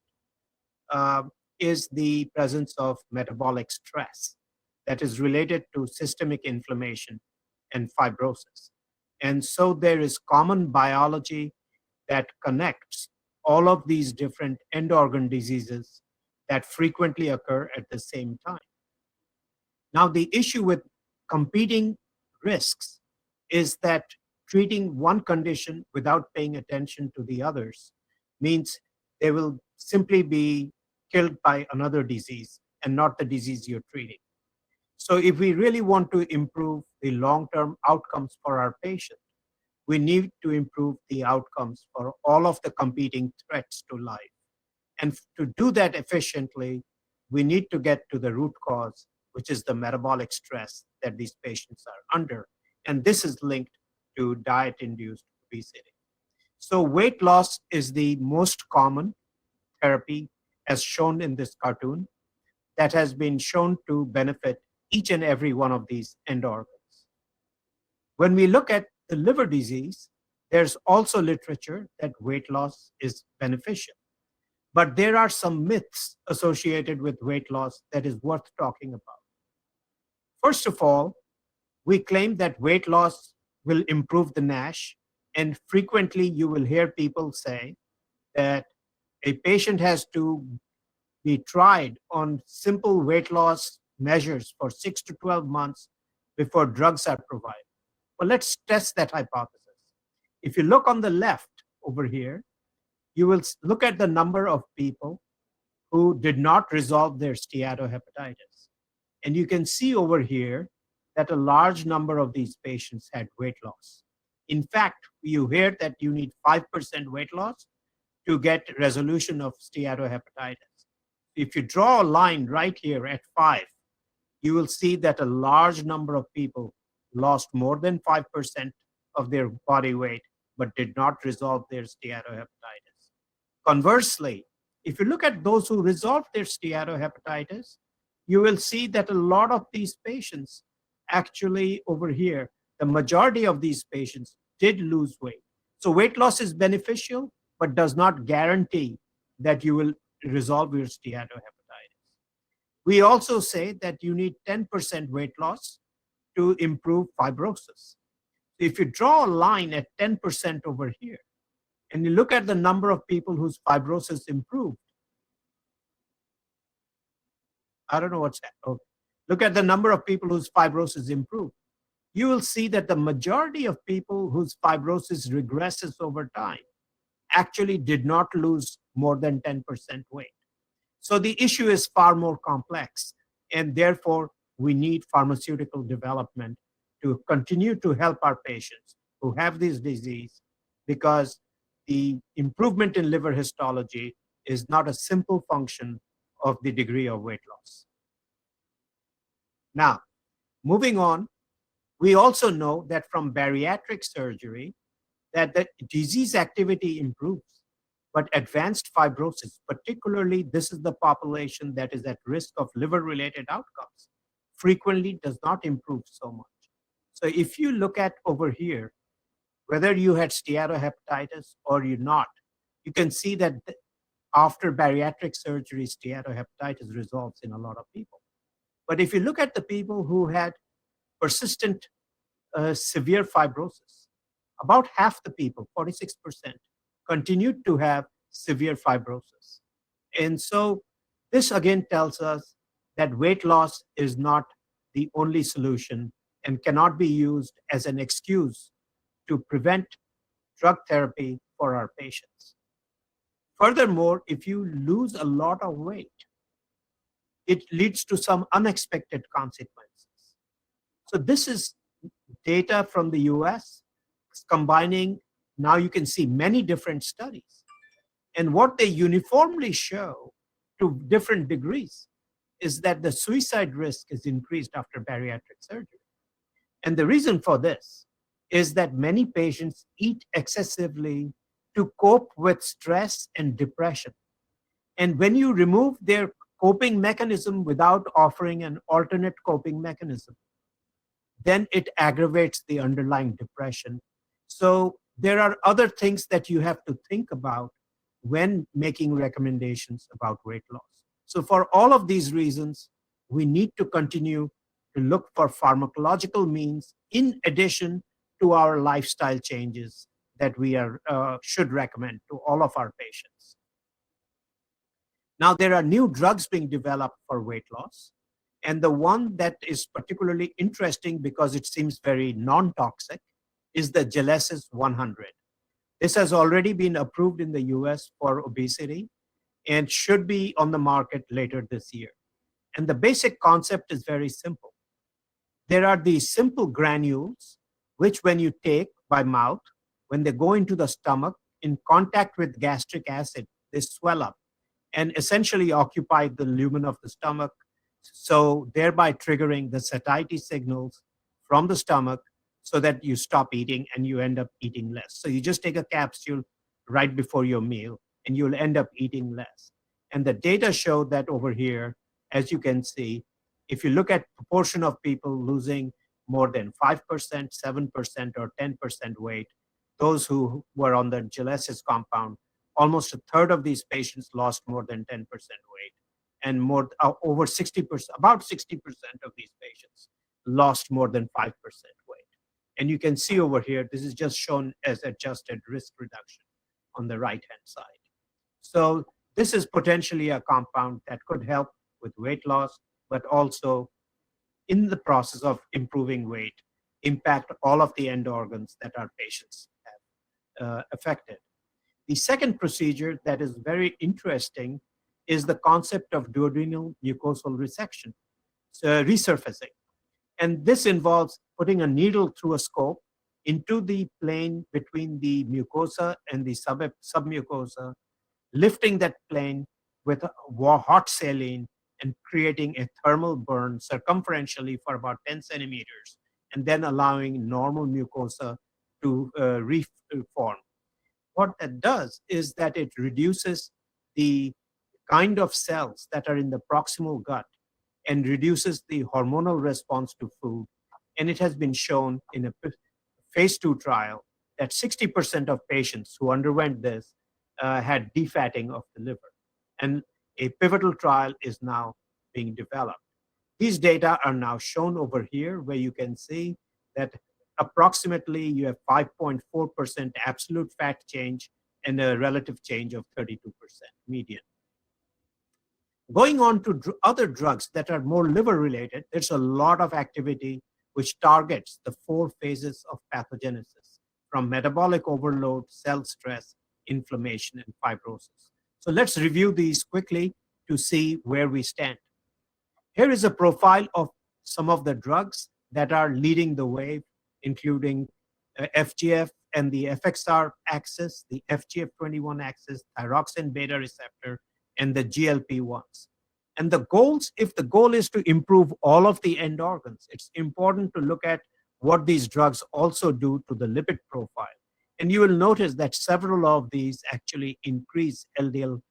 is the presence of metabolic stress that is related to systemic inflammation and fibrosis. And so there is common biology that connects all of these different end organ diseases that frequently occur at the same time. Now, the issue with competing risks is that treating one condition without paying attention to the others means they will simply be killed by another disease and not the disease you're treating. So if we really want to improve the long-term outcomes for our patient, we need to improve the outcomes for all of the competing threats to life. And to do that efficiently, we need to get to the root cause, which is the metabolic stress that these patients are under. And this is linked to diet-induced obesity. So weight loss is the most common therapy, as shown in this cartoon. that has been shown to benefit each and every one of these end organs. When we look at the liver disease, there's also literature that weight loss is beneficial. But there are some myths associated with weight loss that is worth talking about. First of all, we claim that weight loss will improve the NASH, and frequently you will hear people say that a patient has to be tried on simple weight loss measures for 6 to 12 months before drugs are provided. Well, let's test that hypothesis. If you look on the left over here, you will look at the number of people who did not resolve their steatohepatitis. And you can see over here that a large number of these patients had weight loss. In fact, you hear that you need 5% weight loss to get resolution of steatohepatitis. If you draw a line right here at 5, you will see that a large number of people lost more than 5% of their body weight, but did not resolve their steatohepatitis. Conversely, if you look at those who resolved their steatohepatitis, you will see that a lot of these patients actually over here, the majority of these patients did lose weight. So weight loss is beneficial, but does not guarantee that you will resolve your steatohepatitis. We also say that you need 10% weight loss to improve fibrosis. If you draw a line at 10% over here, and you look at the number of people whose fibrosis improved, I don't know what's that. Okay. Look at the number of people whose fibrosis improved. You will see that the majority of people whose fibrosis regresses over time actually did not lose more than 10% weight. So the issue is far more complex, and therefore we need pharmaceutical development to continue to help our patients who have this disease, because the improvement in liver histology is not a simple function of the degree of weight loss. Now, moving on, we also know that from bariatric surgery that the disease activity improves, but advanced fibrosis, particularly this is the population that is at risk of liver-related outcomes, frequently does not improve so much. So if you look at over here, whether you had steatohepatitis or you're not, you can see that after bariatric surgery, steatohepatitis resolves in a lot of people. But if you look at the people who had persistent severe fibrosis, about half the people, 46%, continued to have severe fibrosis. And so this again tells us that weight loss is not the only solution and cannot be used as an excuse to prevent drug therapy for our patients. Furthermore, if you lose a lot of weight, it leads to some unexpected consequences. So this is data from the US combining, now you can see many different studies. And what they uniformly show to different degrees is that the suicide risk is increased after bariatric surgery. And the reason for this is that many patients eat excessively to cope with stress and depression. And when you remove their coping mechanism without offering an alternate coping mechanism, then it aggravates the underlying depression. So there are other things that you have to think about when making recommendations about weight loss. So for all of these reasons, we need to continue to look for pharmacological means in addition to our lifestyle changes that we should recommend to all of our patients. Now, there are new drugs being developed for weight loss. And the one that is particularly interesting because it seems very non-toxic is the Gelesis 100. This has already been approved in the US for obesity and should be on the market later this year. And the basic concept is very simple. There are these simple granules, which when you take by mouth, when they go into the stomach, in contact with gastric acid, they swell up and essentially occupy the lumen of the stomach, so thereby triggering the satiety signals from the stomach so that you stop eating and you end up eating less. So you just take a capsule right before your meal and you'll end up eating less. And the data show that over here, as you can see, if you look at proportion of people losing more than 5%, 7%, or 10% weight, those who were on the Gillespie's compound, almost a third of these patients lost more than 10% weight, and over 60%, about 60% of these patients lost more than 5% weight. And you can see over here, this is just shown as adjusted risk reduction on the right-hand side. So this is potentially a compound that could help with weight loss, but also in the process of improving weight, impact all of the end organs that our patients have affected. The second procedure that is very interesting is the concept of duodenal mucosal resection, so resurfacing. And this involves putting a needle through a scope into the plane between the mucosa and the submucosa, lifting that plane with hot saline and creating a thermal burn circumferentially for about 10 centimeters, and then allowing normal mucosa to reform. What that does is that it reduces the kind of cells that are in the proximal gut and reduces the hormonal response to food. And it has been shown in a phase 2 trial that 60% of patients who underwent this had defatting of the liver. And a pivotal trial is now being developed. These data are now shown over here, where you can see that approximately you have 5.4% absolute fat change and a relative change of 32% median. Going on to other drugs that are more liver related, there's a lot of activity which targets the 4 phases of pathogenesis, from metabolic overload, cell stress, inflammation, and fibrosis. So let's review these quickly to see where we stand. Here is a profile of some of the drugs that are leading the way, including FGF and the FXR axis, the FGF21 axis, thyroxine beta receptor, and the GLP-1s. And the goals, if the goal is to improve all of the end organs, it's important to look at what these drugs also do to the lipid profile. And you will notice that several of these actually increase LDL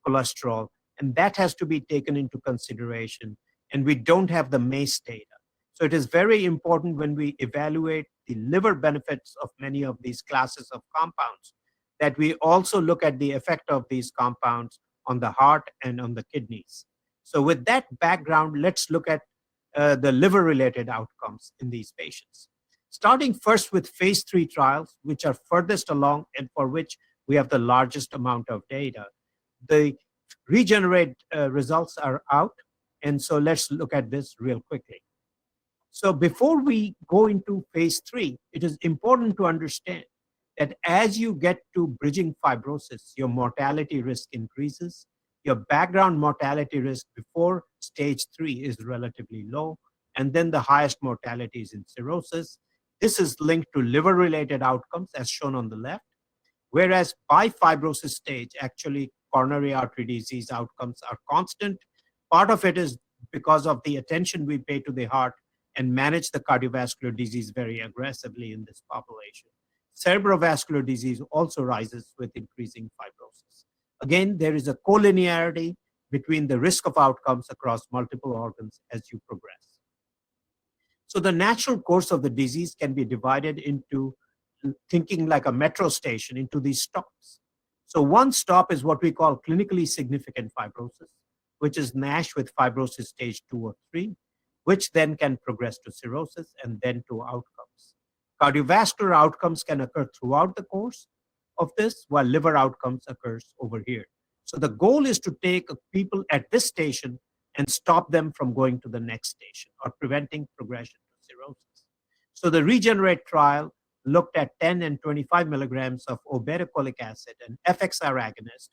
cholesterol, and that has to be taken into consideration. And we don't have the MACE data. So it is very important when we evaluate the liver benefits of many of these classes of compounds that we also look at the effect of these compounds on the heart and on the kidneys. So with that background, let's look at the liver-related outcomes in these patients. Starting first with phase 3 trials, which are furthest along and for which we have the largest amount of data. The regenerate results are out, and so let's look at this real quickly. So before we go into phase 3, it is important to understand that as you get to bridging fibrosis, your mortality risk increases. Your background mortality risk before stage 3 is relatively low, and then the highest mortality is in cirrhosis. This is linked to liver-related outcomes, as shown on the left, whereas by fibrosis stage, actually coronary artery disease outcomes are constant. Part of it is because of the attention we pay to the heart and manage the cardiovascular disease very aggressively in this population. Cerebrovascular disease also rises with increasing fibrosis. Again, there is a collinearity between the risk of outcomes across multiple organs as you progress. So the natural course of the disease can be divided into, thinking like a metro station, into these stops. So one stop is what we call clinically significant fibrosis, which is NASH with fibrosis stage 2 or 3, which then can progress to cirrhosis and then to outcomes. Cardiovascular outcomes can occur throughout the course of this, while liver outcomes occurs over here. So the goal is to take people at this station and stop them from going to the next station or preventing progression to cirrhosis. So the regenerate trial looked at 10 and 25 milligrams of obeticholic acid and FXR agonist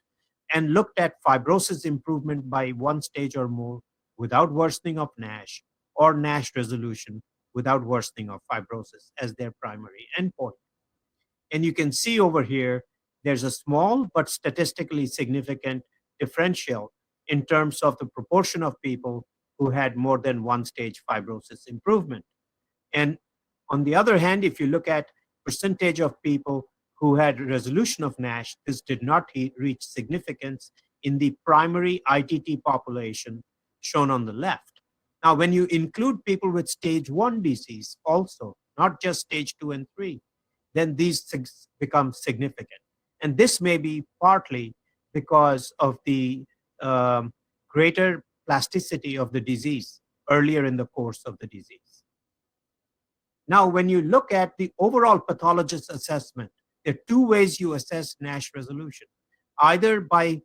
and looked at fibrosis improvement by 1 stage or more without worsening of NASH, or NASH resolution without worsening of fibrosis as their primary endpoint. And you can see over here, there's a small but statistically significant differential in terms of the proportion of people who had more than 1 stage fibrosis improvement. And on the other hand, if you look at percentage of people who had resolution of NASH, this did not reach significance in the primary ITT population, shown on the left. Now, when you include people with stage 1 disease also, not just stage 2 and 3, then these become significant. And this may be partly because of the greater plasticity of the disease earlier in the course of the disease. Now, when you look at the overall pathologist assessment, there are two ways you assess NASH resolution, either by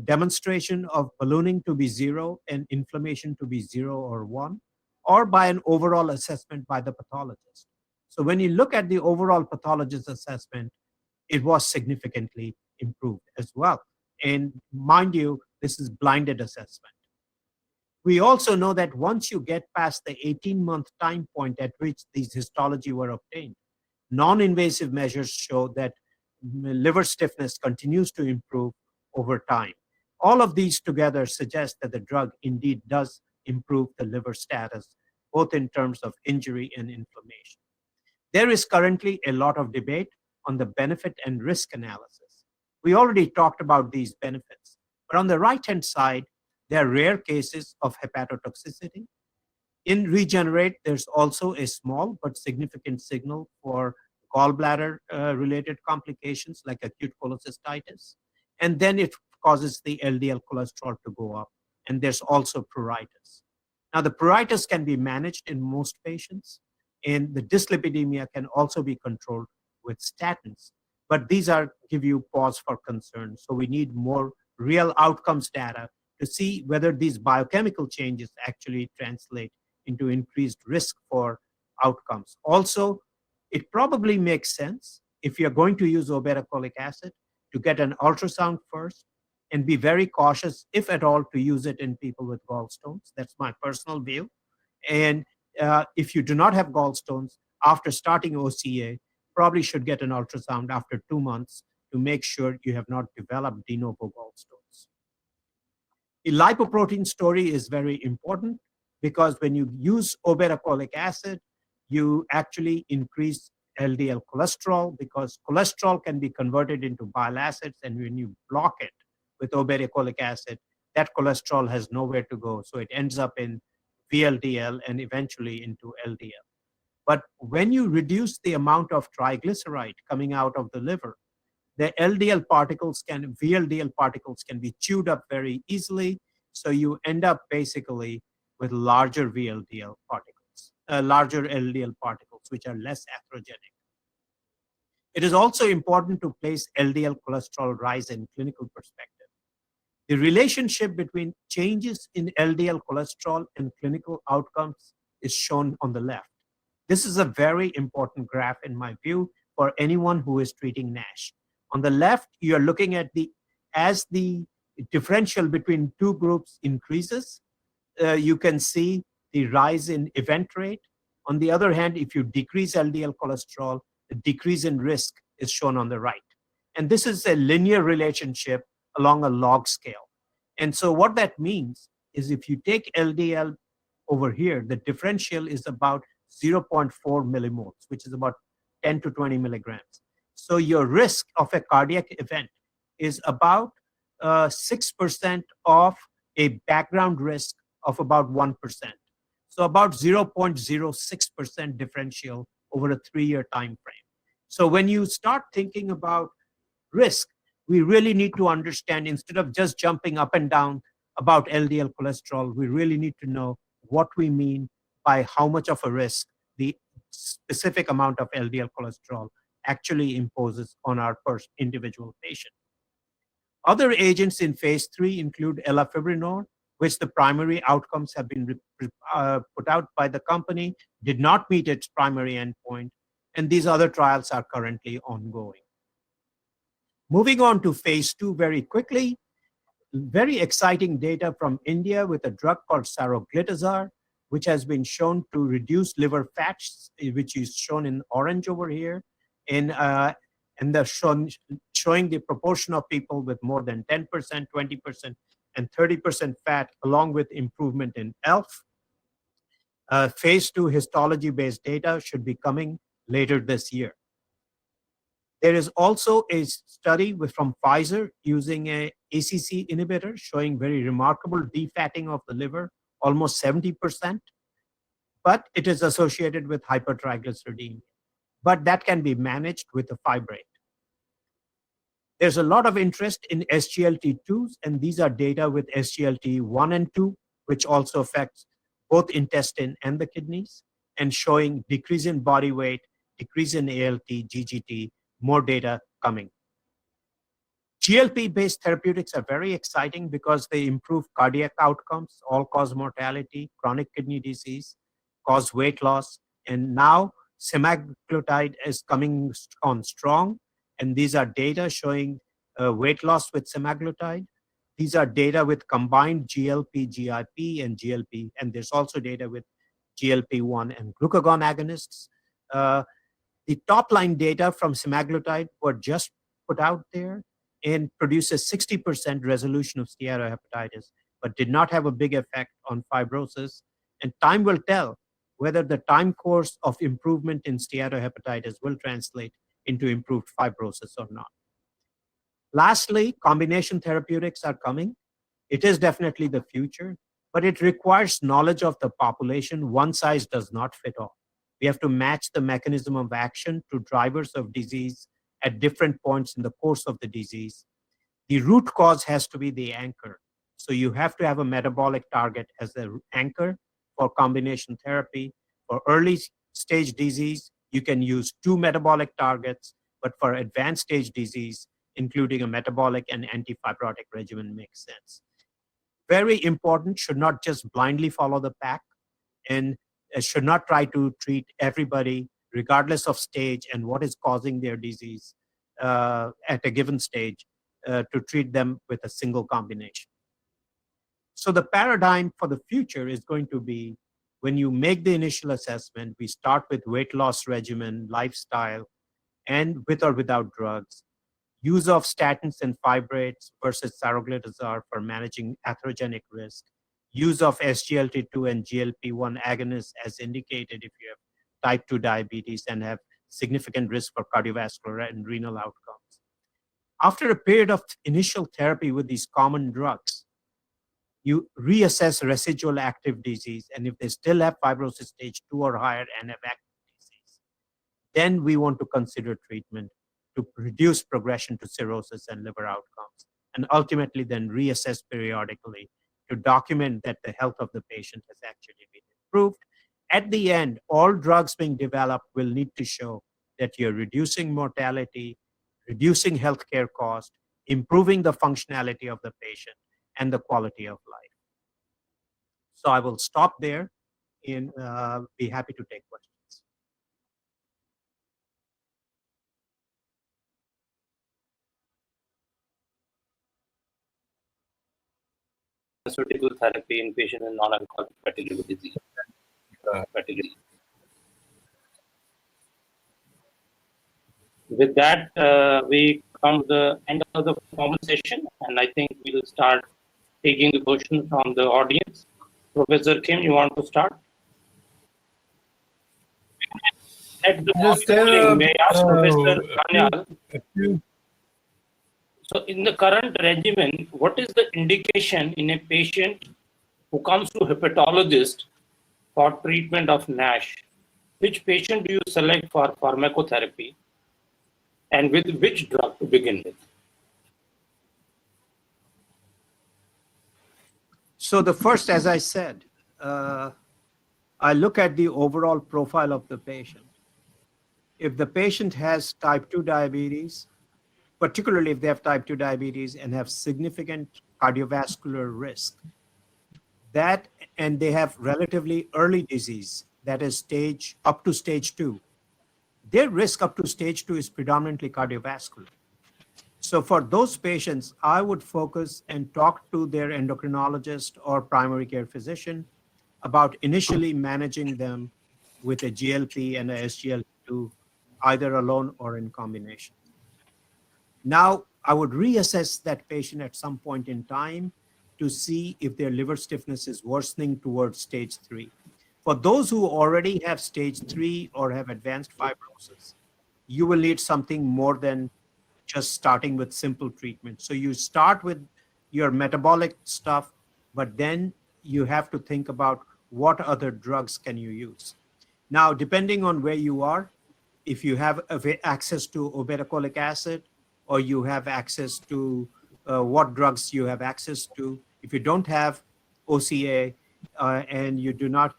demonstration of ballooning to be 0 and inflammation to be 0 or 1, or by an overall assessment by the pathologist. So when you look at the overall pathologist assessment, it was significantly improved as well. And mind you, this is blinded assessment. We also know that once you get past the 18-month time point at which these histology were obtained, non-invasive measures show that liver stiffness continues to improve over time. All of these together suggest that the drug indeed does improve the liver status, both in terms of injury and inflammation. There is currently a lot of debate on the benefit and risk analysis. We already talked about these benefits, but on the right-hand side, there are rare cases of hepatotoxicity. In Regenerate, there's also a small but significant signal for gallbladder-related complications like acute cholecystitis. And then it causes the LDL cholesterol to go up. And there's also pruritus. Now, the pruritus can be managed in most patients, and the dyslipidemia can also be controlled with statins. But these give you pause for concern. So we need more real outcomes data to see whether these biochemical changes actually translate into increased risk for outcomes. Also, it probably makes sense if you're going to use obeticholic acid to get an ultrasound first and be very cautious, if at all, to use it in people with gallstones. That's my personal view. And if you do not have gallstones, after starting OCA, probably should get an ultrasound after 2 months to make sure you have not developed de novo gallstones. The lipoprotein story is very important because when you use obeticholic acid, you actually increase LDL cholesterol because cholesterol can be converted into bile acids, and when you block it with obeticholic acid, that cholesterol has nowhere to go. So it ends up in VLDL and eventually into LDL. But when you reduce the amount of triglyceride coming out of the liver, the VLDL particles can be chewed up very easily. So you end up basically with larger VLDL particles, larger LDL particles, which are less atherogenic. It is also important to place LDL cholesterol rise in clinical perspective. The relationship between changes in LDL cholesterol and clinical outcomes is shown on the left. This is a very important graph in my view for anyone who is treating NASH. On the left, you're looking at as the differential between two groups increases, you can see the rise in event rate. On the other hand, if you decrease LDL cholesterol, the decrease in risk is shown on the right. And this is a linear relationship along a log scale. And so what that means is if you take LDL over here, the differential is about 0.4 millimoles, which is about 10 to 20 milligrams. So your risk of a cardiac event is about 6% of a background risk of about 1%. So about 0.06% differential over a 3-year time frame. So when you start thinking about risk, we really need to understand, instead of just jumping up and down about LDL cholesterol, we really need to know what we mean by how much of a risk the specific amount of LDL cholesterol actually imposes on our individual patient. Other agents in phase 3 include elafibranor, which the primary outcomes have been put out by the company, did not meet its primary endpoint, and these other trials are currently ongoing. Moving on to phase 2 very quickly, very exciting data from India with a drug called saroglitazar, which has been shown to reduce liver fats, which is shown in orange over here, and they're showing the proportion of people with more than 10%, 20%, and 30% fat, along with improvement in ELF. Phase 2 histology-based data should be coming later this year. There is also a study from Pfizer using a ACC inhibitor showing very remarkable defatting of the liver, almost 70%, but it is associated with hypertriglyceridemia. But that can be managed with a fibrate. There's a lot of interest in SGLT2s, and these are data with SGLT1 and 2, which also affects both intestine and the kidneys, and showing decrease in body weight, decrease in ALT, GGT, more data coming. GLP-based therapeutics are very exciting because they improve cardiac outcomes, all-cause mortality, chronic kidney disease, cause weight loss, and now semaglutide is coming on strong, and these are data showing weight loss with semaglutide. These are data with combined GLP, GIP, and GLP, and there's also data with GLP-1 and glucagon agonists. The top-line data from semaglutide were just put out there and produces 60% resolution of steatohepatitis, but did not have a big effect on fibrosis. And time will tell whether the time course of improvement in steatohepatitis will translate into improved fibrosis or not. Lastly, combination therapeutics are coming. It is definitely the future, but it requires knowledge of the population. One size does not fit all. We have to match the mechanism of action to drivers of disease at different points in the course of the disease. The root cause has to be the anchor. So you have to have a metabolic target as the anchor for combination therapy. For early stage disease, you can use 2 metabolic targets, but for advanced stage disease, including a metabolic and antifibrotic regimen makes sense. Very important, should not just blindly follow the pack, and should not try to treat everybody regardless of stage and what is causing their disease at a given stage to treat them with a single combination. So the paradigm for the future is going to be, when you make the initial assessment, we start with weight loss regimen, lifestyle, and with or without drugs, use of statins and fibrates versus saroglitazar for managing atherogenic risk, use of SGLT2 and GLP-1 agonists as indicated if you have type 2 diabetes and have significant risk for cardiovascular and renal outcomes. After a period of initial therapy with these common drugs, you reassess residual active disease, and if they still have fibrosis stage 2 or higher and have active disease, then we want to consider treatment to reduce progression to cirrhosis and liver outcomes, and ultimately then reassess periodically to document that the health of the patient has actually been improved. At the end, all drugs being developed will need to show that you're reducing mortality, reducing healthcare cost, improving the functionality of the patient, and the quality of life. So I will stop there and be happy to take questions. Pharmaceutical therapy in patients with non-alcoholic fatty liver disease. With that, we come to the end of the formal session, and I think we will start taking the questions from the audience. Professor Kim, you want to start? At the beginning, may I ask Professor Kanyal, so in the current regimen, what is the indication in a patient who comes to hepatologist for treatment of NASH? Which patient do you select for pharmacotherapy, and with which drug to begin with? So the first, as I said, I look at the overall profile of the patient. If the patient has type 2 diabetes, particularly if they have type 2 diabetes and have significant cardiovascular risk, and they have relatively early disease, that is up to stage 2, their risk up to stage 2 is predominantly cardiovascular. So for those patients, I would focus and talk to their endocrinologist or primary care physician about initially managing them with a GLP and a SGLT2, either alone or in combination. Now, I would reassess that patient at some point in time to see if their liver stiffness is worsening towards stage 3. For those who already have stage 3 or have advanced fibrosis, you will need something more than just starting with simple treatment. So you start with your metabolic stuff, but then you have to think about what other drugs can you use. Now, depending on where you are, if you have access to obeticholic acid, or you have access to what drugs you have access to. If you don't have OCA and you do not,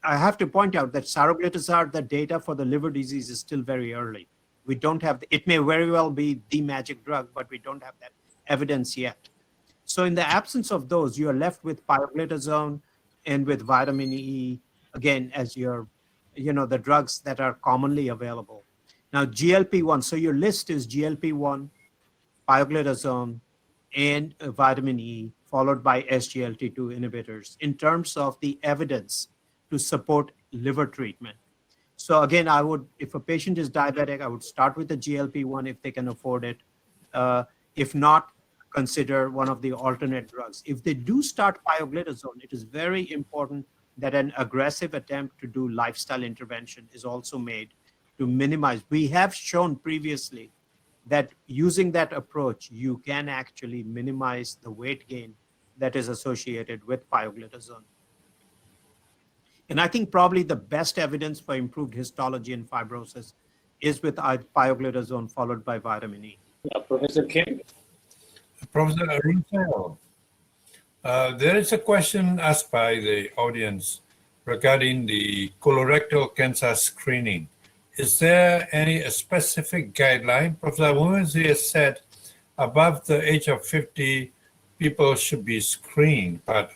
I have to point out that saroglitazar, the data for the liver disease is still very early. We don't have, it may very well be the magic drug, but we don't have that evidence yet. So in the absence of those, you are left with pioglitazone and with vitamin E, again, as your, the drugs that are commonly available. Now, GLP-1, so your list is GLP-1, pioglitazone, and vitamin E, followed by SGLT2 inhibitors in terms of the evidence to support liver treatment. So again, I would, if a patient is diabetic, I would start with the GLP-1 if they can afford it. If not, consider one of the alternate drugs. If they do start pioglitazone, it is very important that an aggressive attempt to do lifestyle intervention is also made to minimize. We have shown previously that using that approach, you can actually minimize the weight gain that is associated with pioglitazone. And I think probably the best evidence for improved histology and fibrosis is with pioglitazone followed by vitamin E. Professor Kim? Professor Arun Sayal, there is a question asked by the audience regarding the colorectal cancer screening. Is there any specific guideline? Professor Wumezi has said above the age of 50, people should be screened, but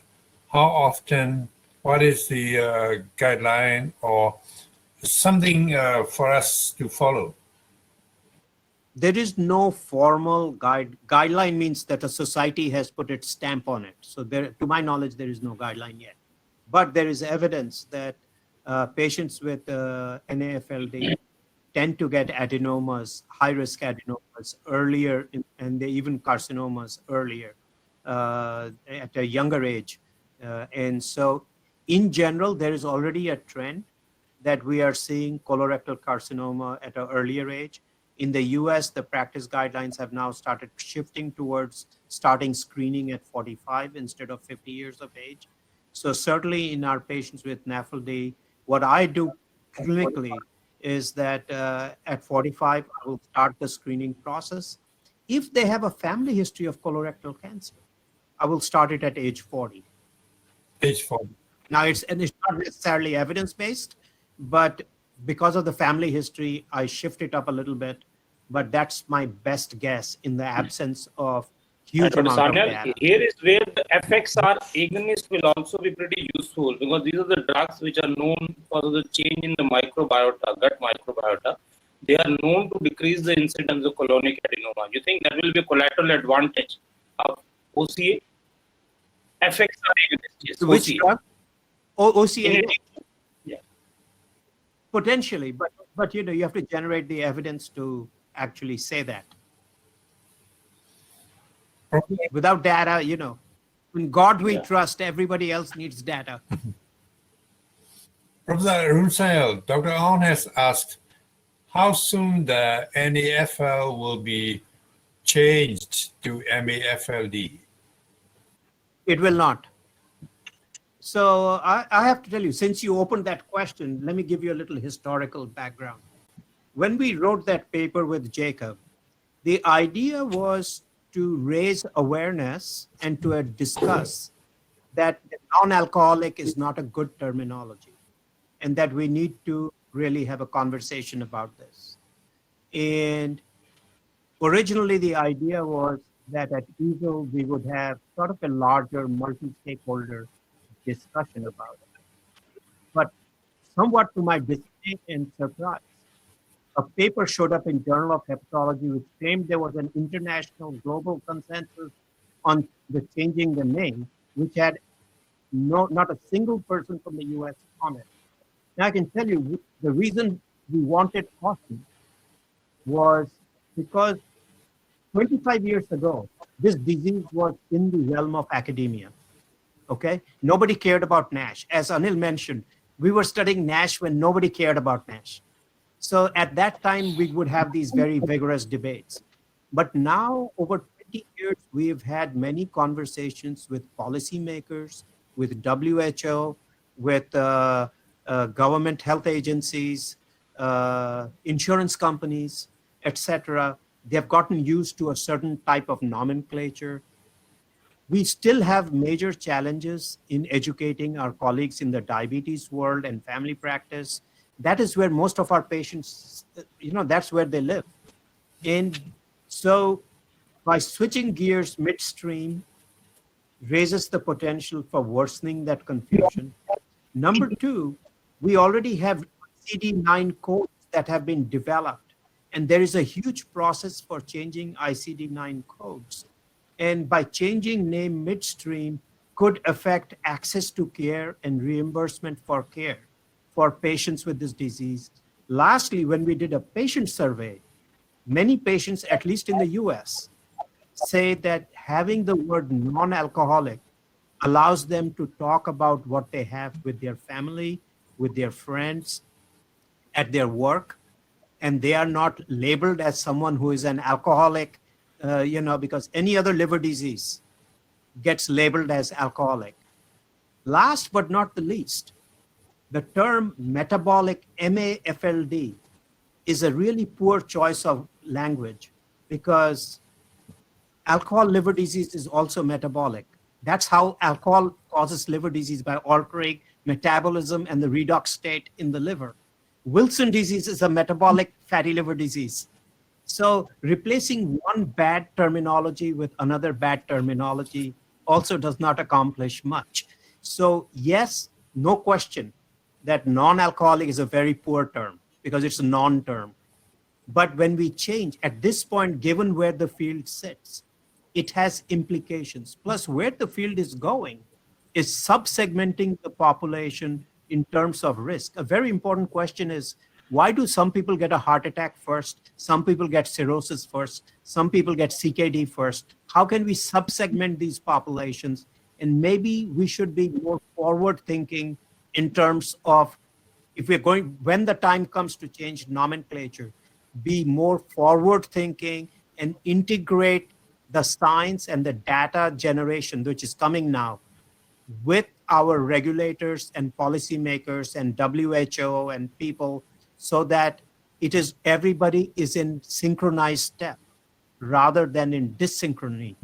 how often, what is the guideline or something for us to follow? There is no formal guideline means that a society has put its stamp on it. So there, to my knowledge, there is no guideline yet. But there is evidence that patients with NAFLD tend to get adenomas, high-risk adenomas earlier, and they even carcinomas earlier at a younger age. And so in general, there is already a trend that we are seeing colorectal carcinoma at an earlier age. In the US, the practice guidelines have now started shifting towards starting screening at 45 instead of 50 years of age. So certainly in our patients with NAFLD, what I do clinically is that at 45, I will start the screening process. If they have a family history of colorectal cancer, I will start it at age 40. Age 40. Now, it's not necessarily evidence-based, but because of the family history, I shift it up a little bit. But that's my best guess in the absence of huge amount of data. Here is where the FXR agonist will also be pretty useful, because these are the drugs which are known for the change in the microbiota, gut microbiota. They are known to decrease the incidence of colonic adenoma. You think that will be a collateral advantage of OCA? FXR agonist, yes. Which drug? OCA? Yeah. Potentially, but you have to generate the evidence to actually say that. Without data, in God we trust, everybody else needs data. Professor Arun Sayal, Dr. Ahn has asked how soon the NAFL will be changed to MAFLD. It will not. So I have to tell you, since you opened that question, let me give you a little historical background. When we wrote that paper with Jacob, the idea was to raise awareness and to discuss that non-alcoholic is not a good terminology and that we need to really have a conversation about this. And originally the idea was that at EASL we would have sort of a larger multi-stakeholder discussion about it. But somewhat to my dismay and surprise, a paper showed up in Journal of Hepatology which claimed there was an international global consensus on the changing the name, which had not a single person from the US on it. Now I can tell you the reason we wanted caution was because 25 years ago, this disease was in the realm of academia. Okay, nobody cared about NASH. As Anil mentioned, we were studying NASH when nobody cared about NASH. So at that time, we would have these very vigorous debates. But now, over 20 years, we've had many conversations with policymakers, with WHO, with government health agencies, insurance companies, etc. They've gotten used to a certain type of nomenclature. We still have major challenges in educating our colleagues in the diabetes world and family practice. That is where most of our patients, that's where they live. And so by switching gears midstream raises the potential for worsening that confusion. Number two, we already have ICD-9 codes that have been developed, and there is a huge process for changing ICD-9 codes. And by changing name midstream could affect access to care and reimbursement for care for patients with this disease. Lastly, when we did a patient survey, many patients, at least in the US, say that having the word non-alcoholic allows them to talk about what they have with their family, with their friends, at their work, and they are not labeled as someone who is an alcoholic, because any other liver disease gets labeled as alcoholic. Last but not the least, the term metabolic, MAFLD, is a really poor choice of language because alcohol liver disease is also metabolic. That's how alcohol causes liver disease, by altering metabolism and the redox state in the liver. Wilson disease is a metabolic fatty liver disease. So replacing one bad terminology with another bad terminology also does not accomplish much. So yes, no question that non-alcoholic is a very poor term because it's a non-term. But when we change, at this point, given where the field sits, it has implications. Plus, where the field is going is subsegmenting the population in terms of risk. A very important question is, why do some people get a heart attack first? Some people get cirrhosis first. Some people get CKD first. How can we subsegment these populations? And maybe we should be more forward thinking in terms of, if we're going, when the time comes to change nomenclature, be more forward thinking and integrate the science and the data generation, which is coming now, with our regulators and policymakers and WHO and people, so that it is everybody is in synchronized step rather than in dyssynchrony.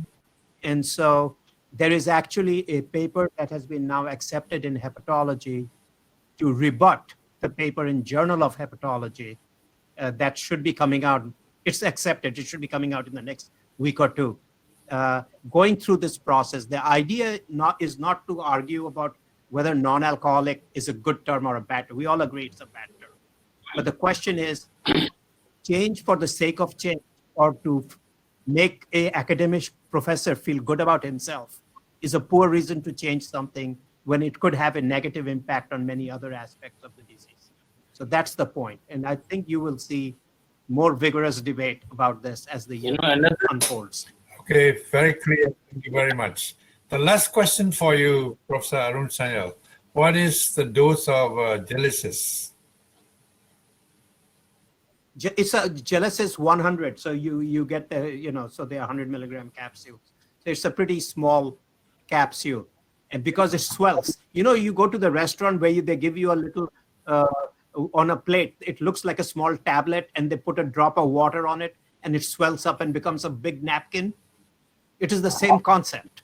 And so there is actually a paper that has been now accepted in hepatology to rebut the paper in Journal of Hepatology that should be coming out. It's accepted. It should be coming out in the next week or two. Going through this process, the idea is not to argue about whether non-alcoholic is a good term or a bad term. We all agree it's a bad term. But the question is, change for the sake of change, or to make an academic professor feel good about himself, is a poor reason to change something when it could have a negative impact on many other aspects of the disease. So that's the point. And I think you will see more vigorous debate about this as the year unfolds. Okay, very clear. Thank you very much. The last question for you, Professor Arun Sanyal. What is the dose of Gelesis? It's a Gelesis 100. So you get the, so they're 100 milligram capsules. So it's a pretty small capsule. And because it swells, you go to the restaurant where they give you a little, on a plate, it looks like a small tablet, and they put a drop of water on it and it swells up and becomes a big napkin. It is the same concept.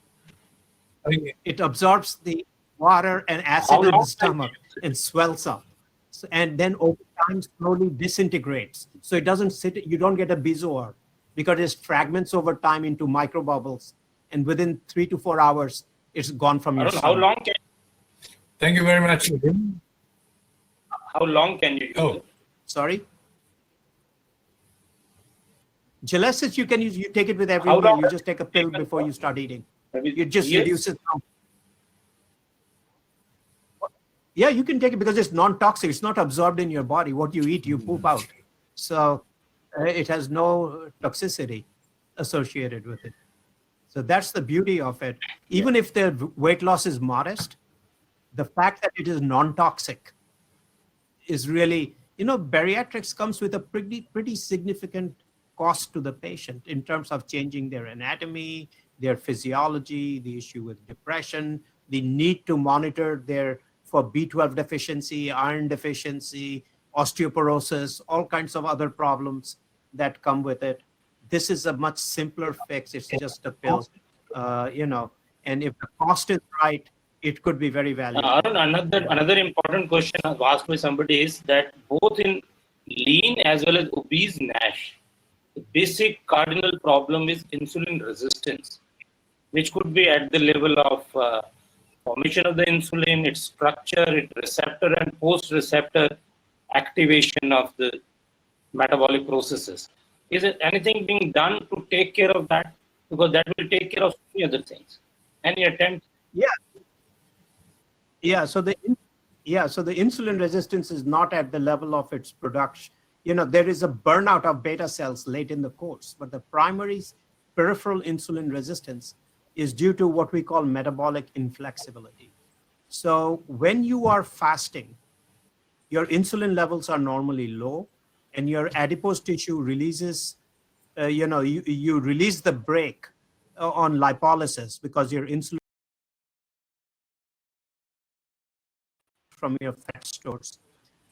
It absorbs the water and acid in the stomach and swells up. So, and then over time slowly disintegrates. So it doesn't sit, you don't get a bezoar because it fragments over time into microbubbles. And within 3 to 4 hours, it's gone from your stomach. How long can? Thank you very much. How long can you use it? Sorry? Gelesis you can use, you take it with every meal. You just take a pill before you start eating. You just reduce it down. Yeah, you can take it because it's non-toxic. It's not absorbed in your body. What you eat, you poop out. So it has no toxicity associated with it. So that's the beauty of it. Even if the weight loss is modest, the fact that it is non-toxic is really, bariatrics comes with a pretty significant cost to the patient in terms of changing their anatomy, their physiology, the issue with depression, the need to monitor for B12 deficiency, iron deficiency, osteoporosis, all kinds of other problems that come with it. This is a much simpler fix. It's just a pill, and if the cost is right, it could be very valuable. Arun, another important question asked by somebody is that both in lean as well as obese NASH, the basic cardinal problem is insulin resistance, which could be at the level of formation of the insulin, its structure, its receptor and post-receptor activation of the metabolic processes. Is it anything being done to take care of that? Because that will take care of many other things. Any attempt? So the insulin resistance is not at the level of its production. There is a burnout of beta cells late in the course, but the primary peripheral insulin resistance is due to what we call metabolic inflexibility. So when you are fasting, your insulin levels are normally low, and your adipose tissue releases, you release the brake on lipolysis because your insulin from your fat stores.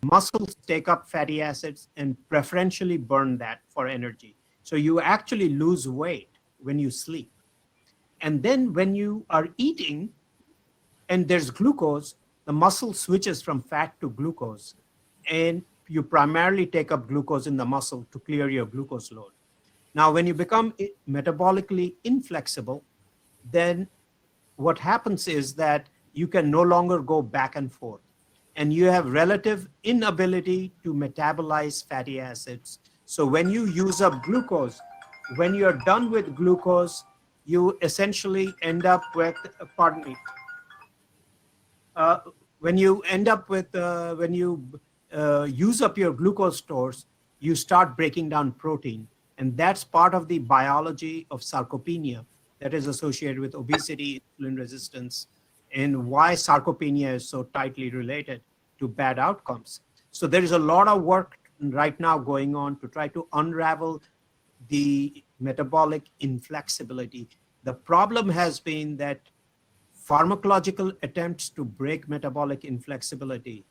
Muscles take up fatty acids and preferentially burn that for energy. So you actually lose weight when you sleep. And then when you are eating and there's glucose, the muscle switches from fat to glucose, and you primarily take up glucose in the muscle to clear your glucose load. Now, when you become metabolically inflexible, then what happens is that you can no longer go back and forth, and you have relative inability to metabolize fatty acids. So when you use up glucose, when you're done with glucose, you essentially end up with, when you use up your glucose stores, you start breaking down protein. And that's part of the biology of sarcopenia that is associated with obesity, insulin resistance, and why sarcopenia is so tightly related to bad outcomes. So there is a lot of work right now going on to try to unravel the metabolic inflexibility. The problem has been that pharmacological attempts to break metabolic inflexibility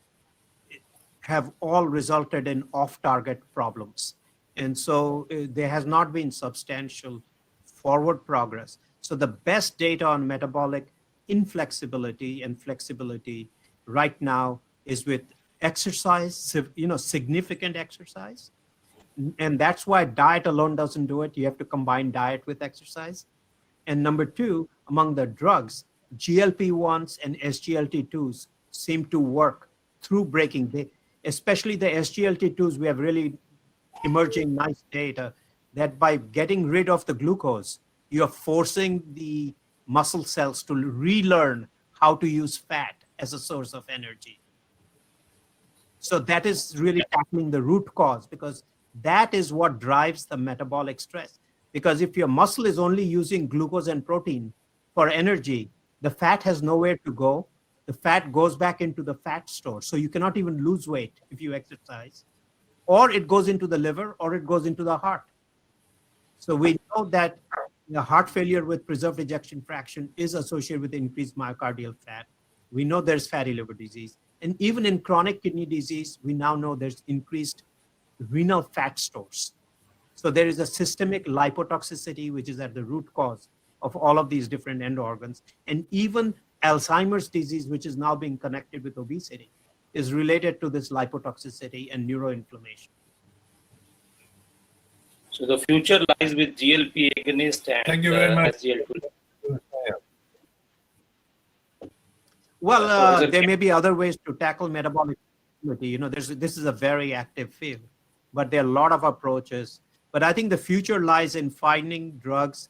have all resulted in off-target problems. And so there has not been substantial forward progress. So the best data on metabolic inflexibility and flexibility right now is with exercise, significant exercise. And that's why diet alone doesn't do it. You have to combine diet with exercise. And number two, among the drugs, GLP-1s and SGLT2s seem to work through breaking, especially the SGLT2s. We have really emerging nice data that by getting rid of the glucose, you're forcing the muscle cells to relearn how to use fat as a source of energy. So that is really tackling the root cause, because that is what drives the metabolic stress. Because if your muscle is only using glucose and protein for energy, the fat has nowhere to go. The fat goes back into the fat store. So you cannot even lose weight if you exercise. Or it goes into the liver, or it goes into the heart. So we know that the heart failure with preserved ejection fraction is associated with increased myocardial fat. We know there's fatty liver disease. And even in chronic kidney disease, we now know there's increased renal fat stores. So there is a systemic lipotoxicity, which is at the root cause of all of these different end organs. And even Alzheimer's disease, which is now being connected with obesity, is related to this lipotoxicity and neuroinflammation. So the future lies with GLP agonist and Thank you very much. SGLT2. Well, there may be other ways to tackle metabolic inflexibility. This is a very active field, but there are a lot of approaches. But I think the future lies in finding drugs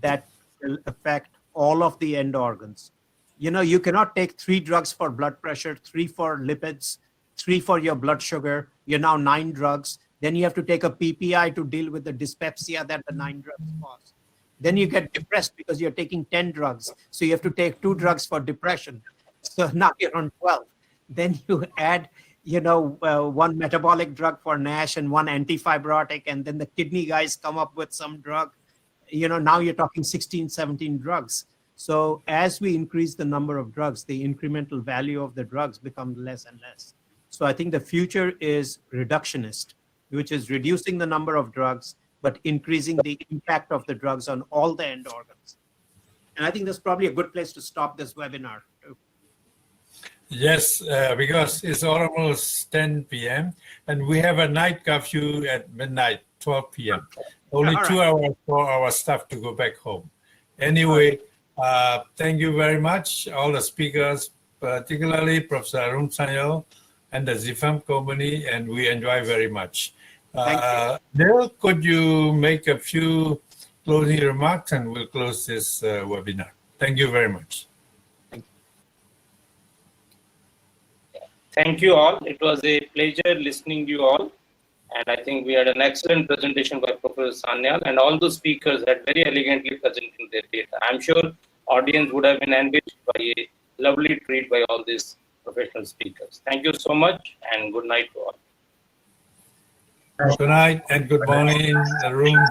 that will affect all of the end organs. You cannot take 3 drugs for blood pressure, 3 for lipids, 3 for your blood sugar. You're now 9 drugs. Then you have to take a PPI to deal with the dyspepsia that the 9 drugs cause. Then you get depressed because you're taking 10 drugs. So you have to take 2 drugs for depression. So now you're on 12. Then you add, one metabolic drug for NASH and one antifibrotic, and then the kidney guys come up with some drug. Now you're talking 16, 17 drugs. So as we increase the number of drugs, the incremental value of the drugs becomes less and less. So I think the future is reductionist, which is reducing the number of drugs, but increasing the impact of the drugs on all the end organs. And I think that's probably a good place to stop this webinar. Yes, because it's almost 10 p.m. and we have a night curfew at midnight, 12 p.m. Only All 2 hours for our staff to go back home. Anyway, thank you very much, all the speakers, particularly Professor Arun Sanyal and the Zifam company, and we enjoy very much. Neil, could you make a few closing remarks and we'll close this webinar. Thank you very much. Thank you all. It was a pleasure listening to you all. And I think we had an excellent presentation by Professor Sanyal, and all the speakers had very elegantly presented their data. I'm sure audience would have been enriched by a lovely treat by all these professional speakers. Thank you so much, and good night to all. Good night and good morning, Arun.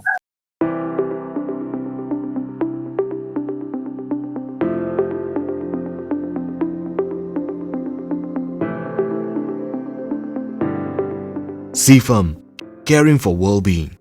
Zifam, caring for well-being.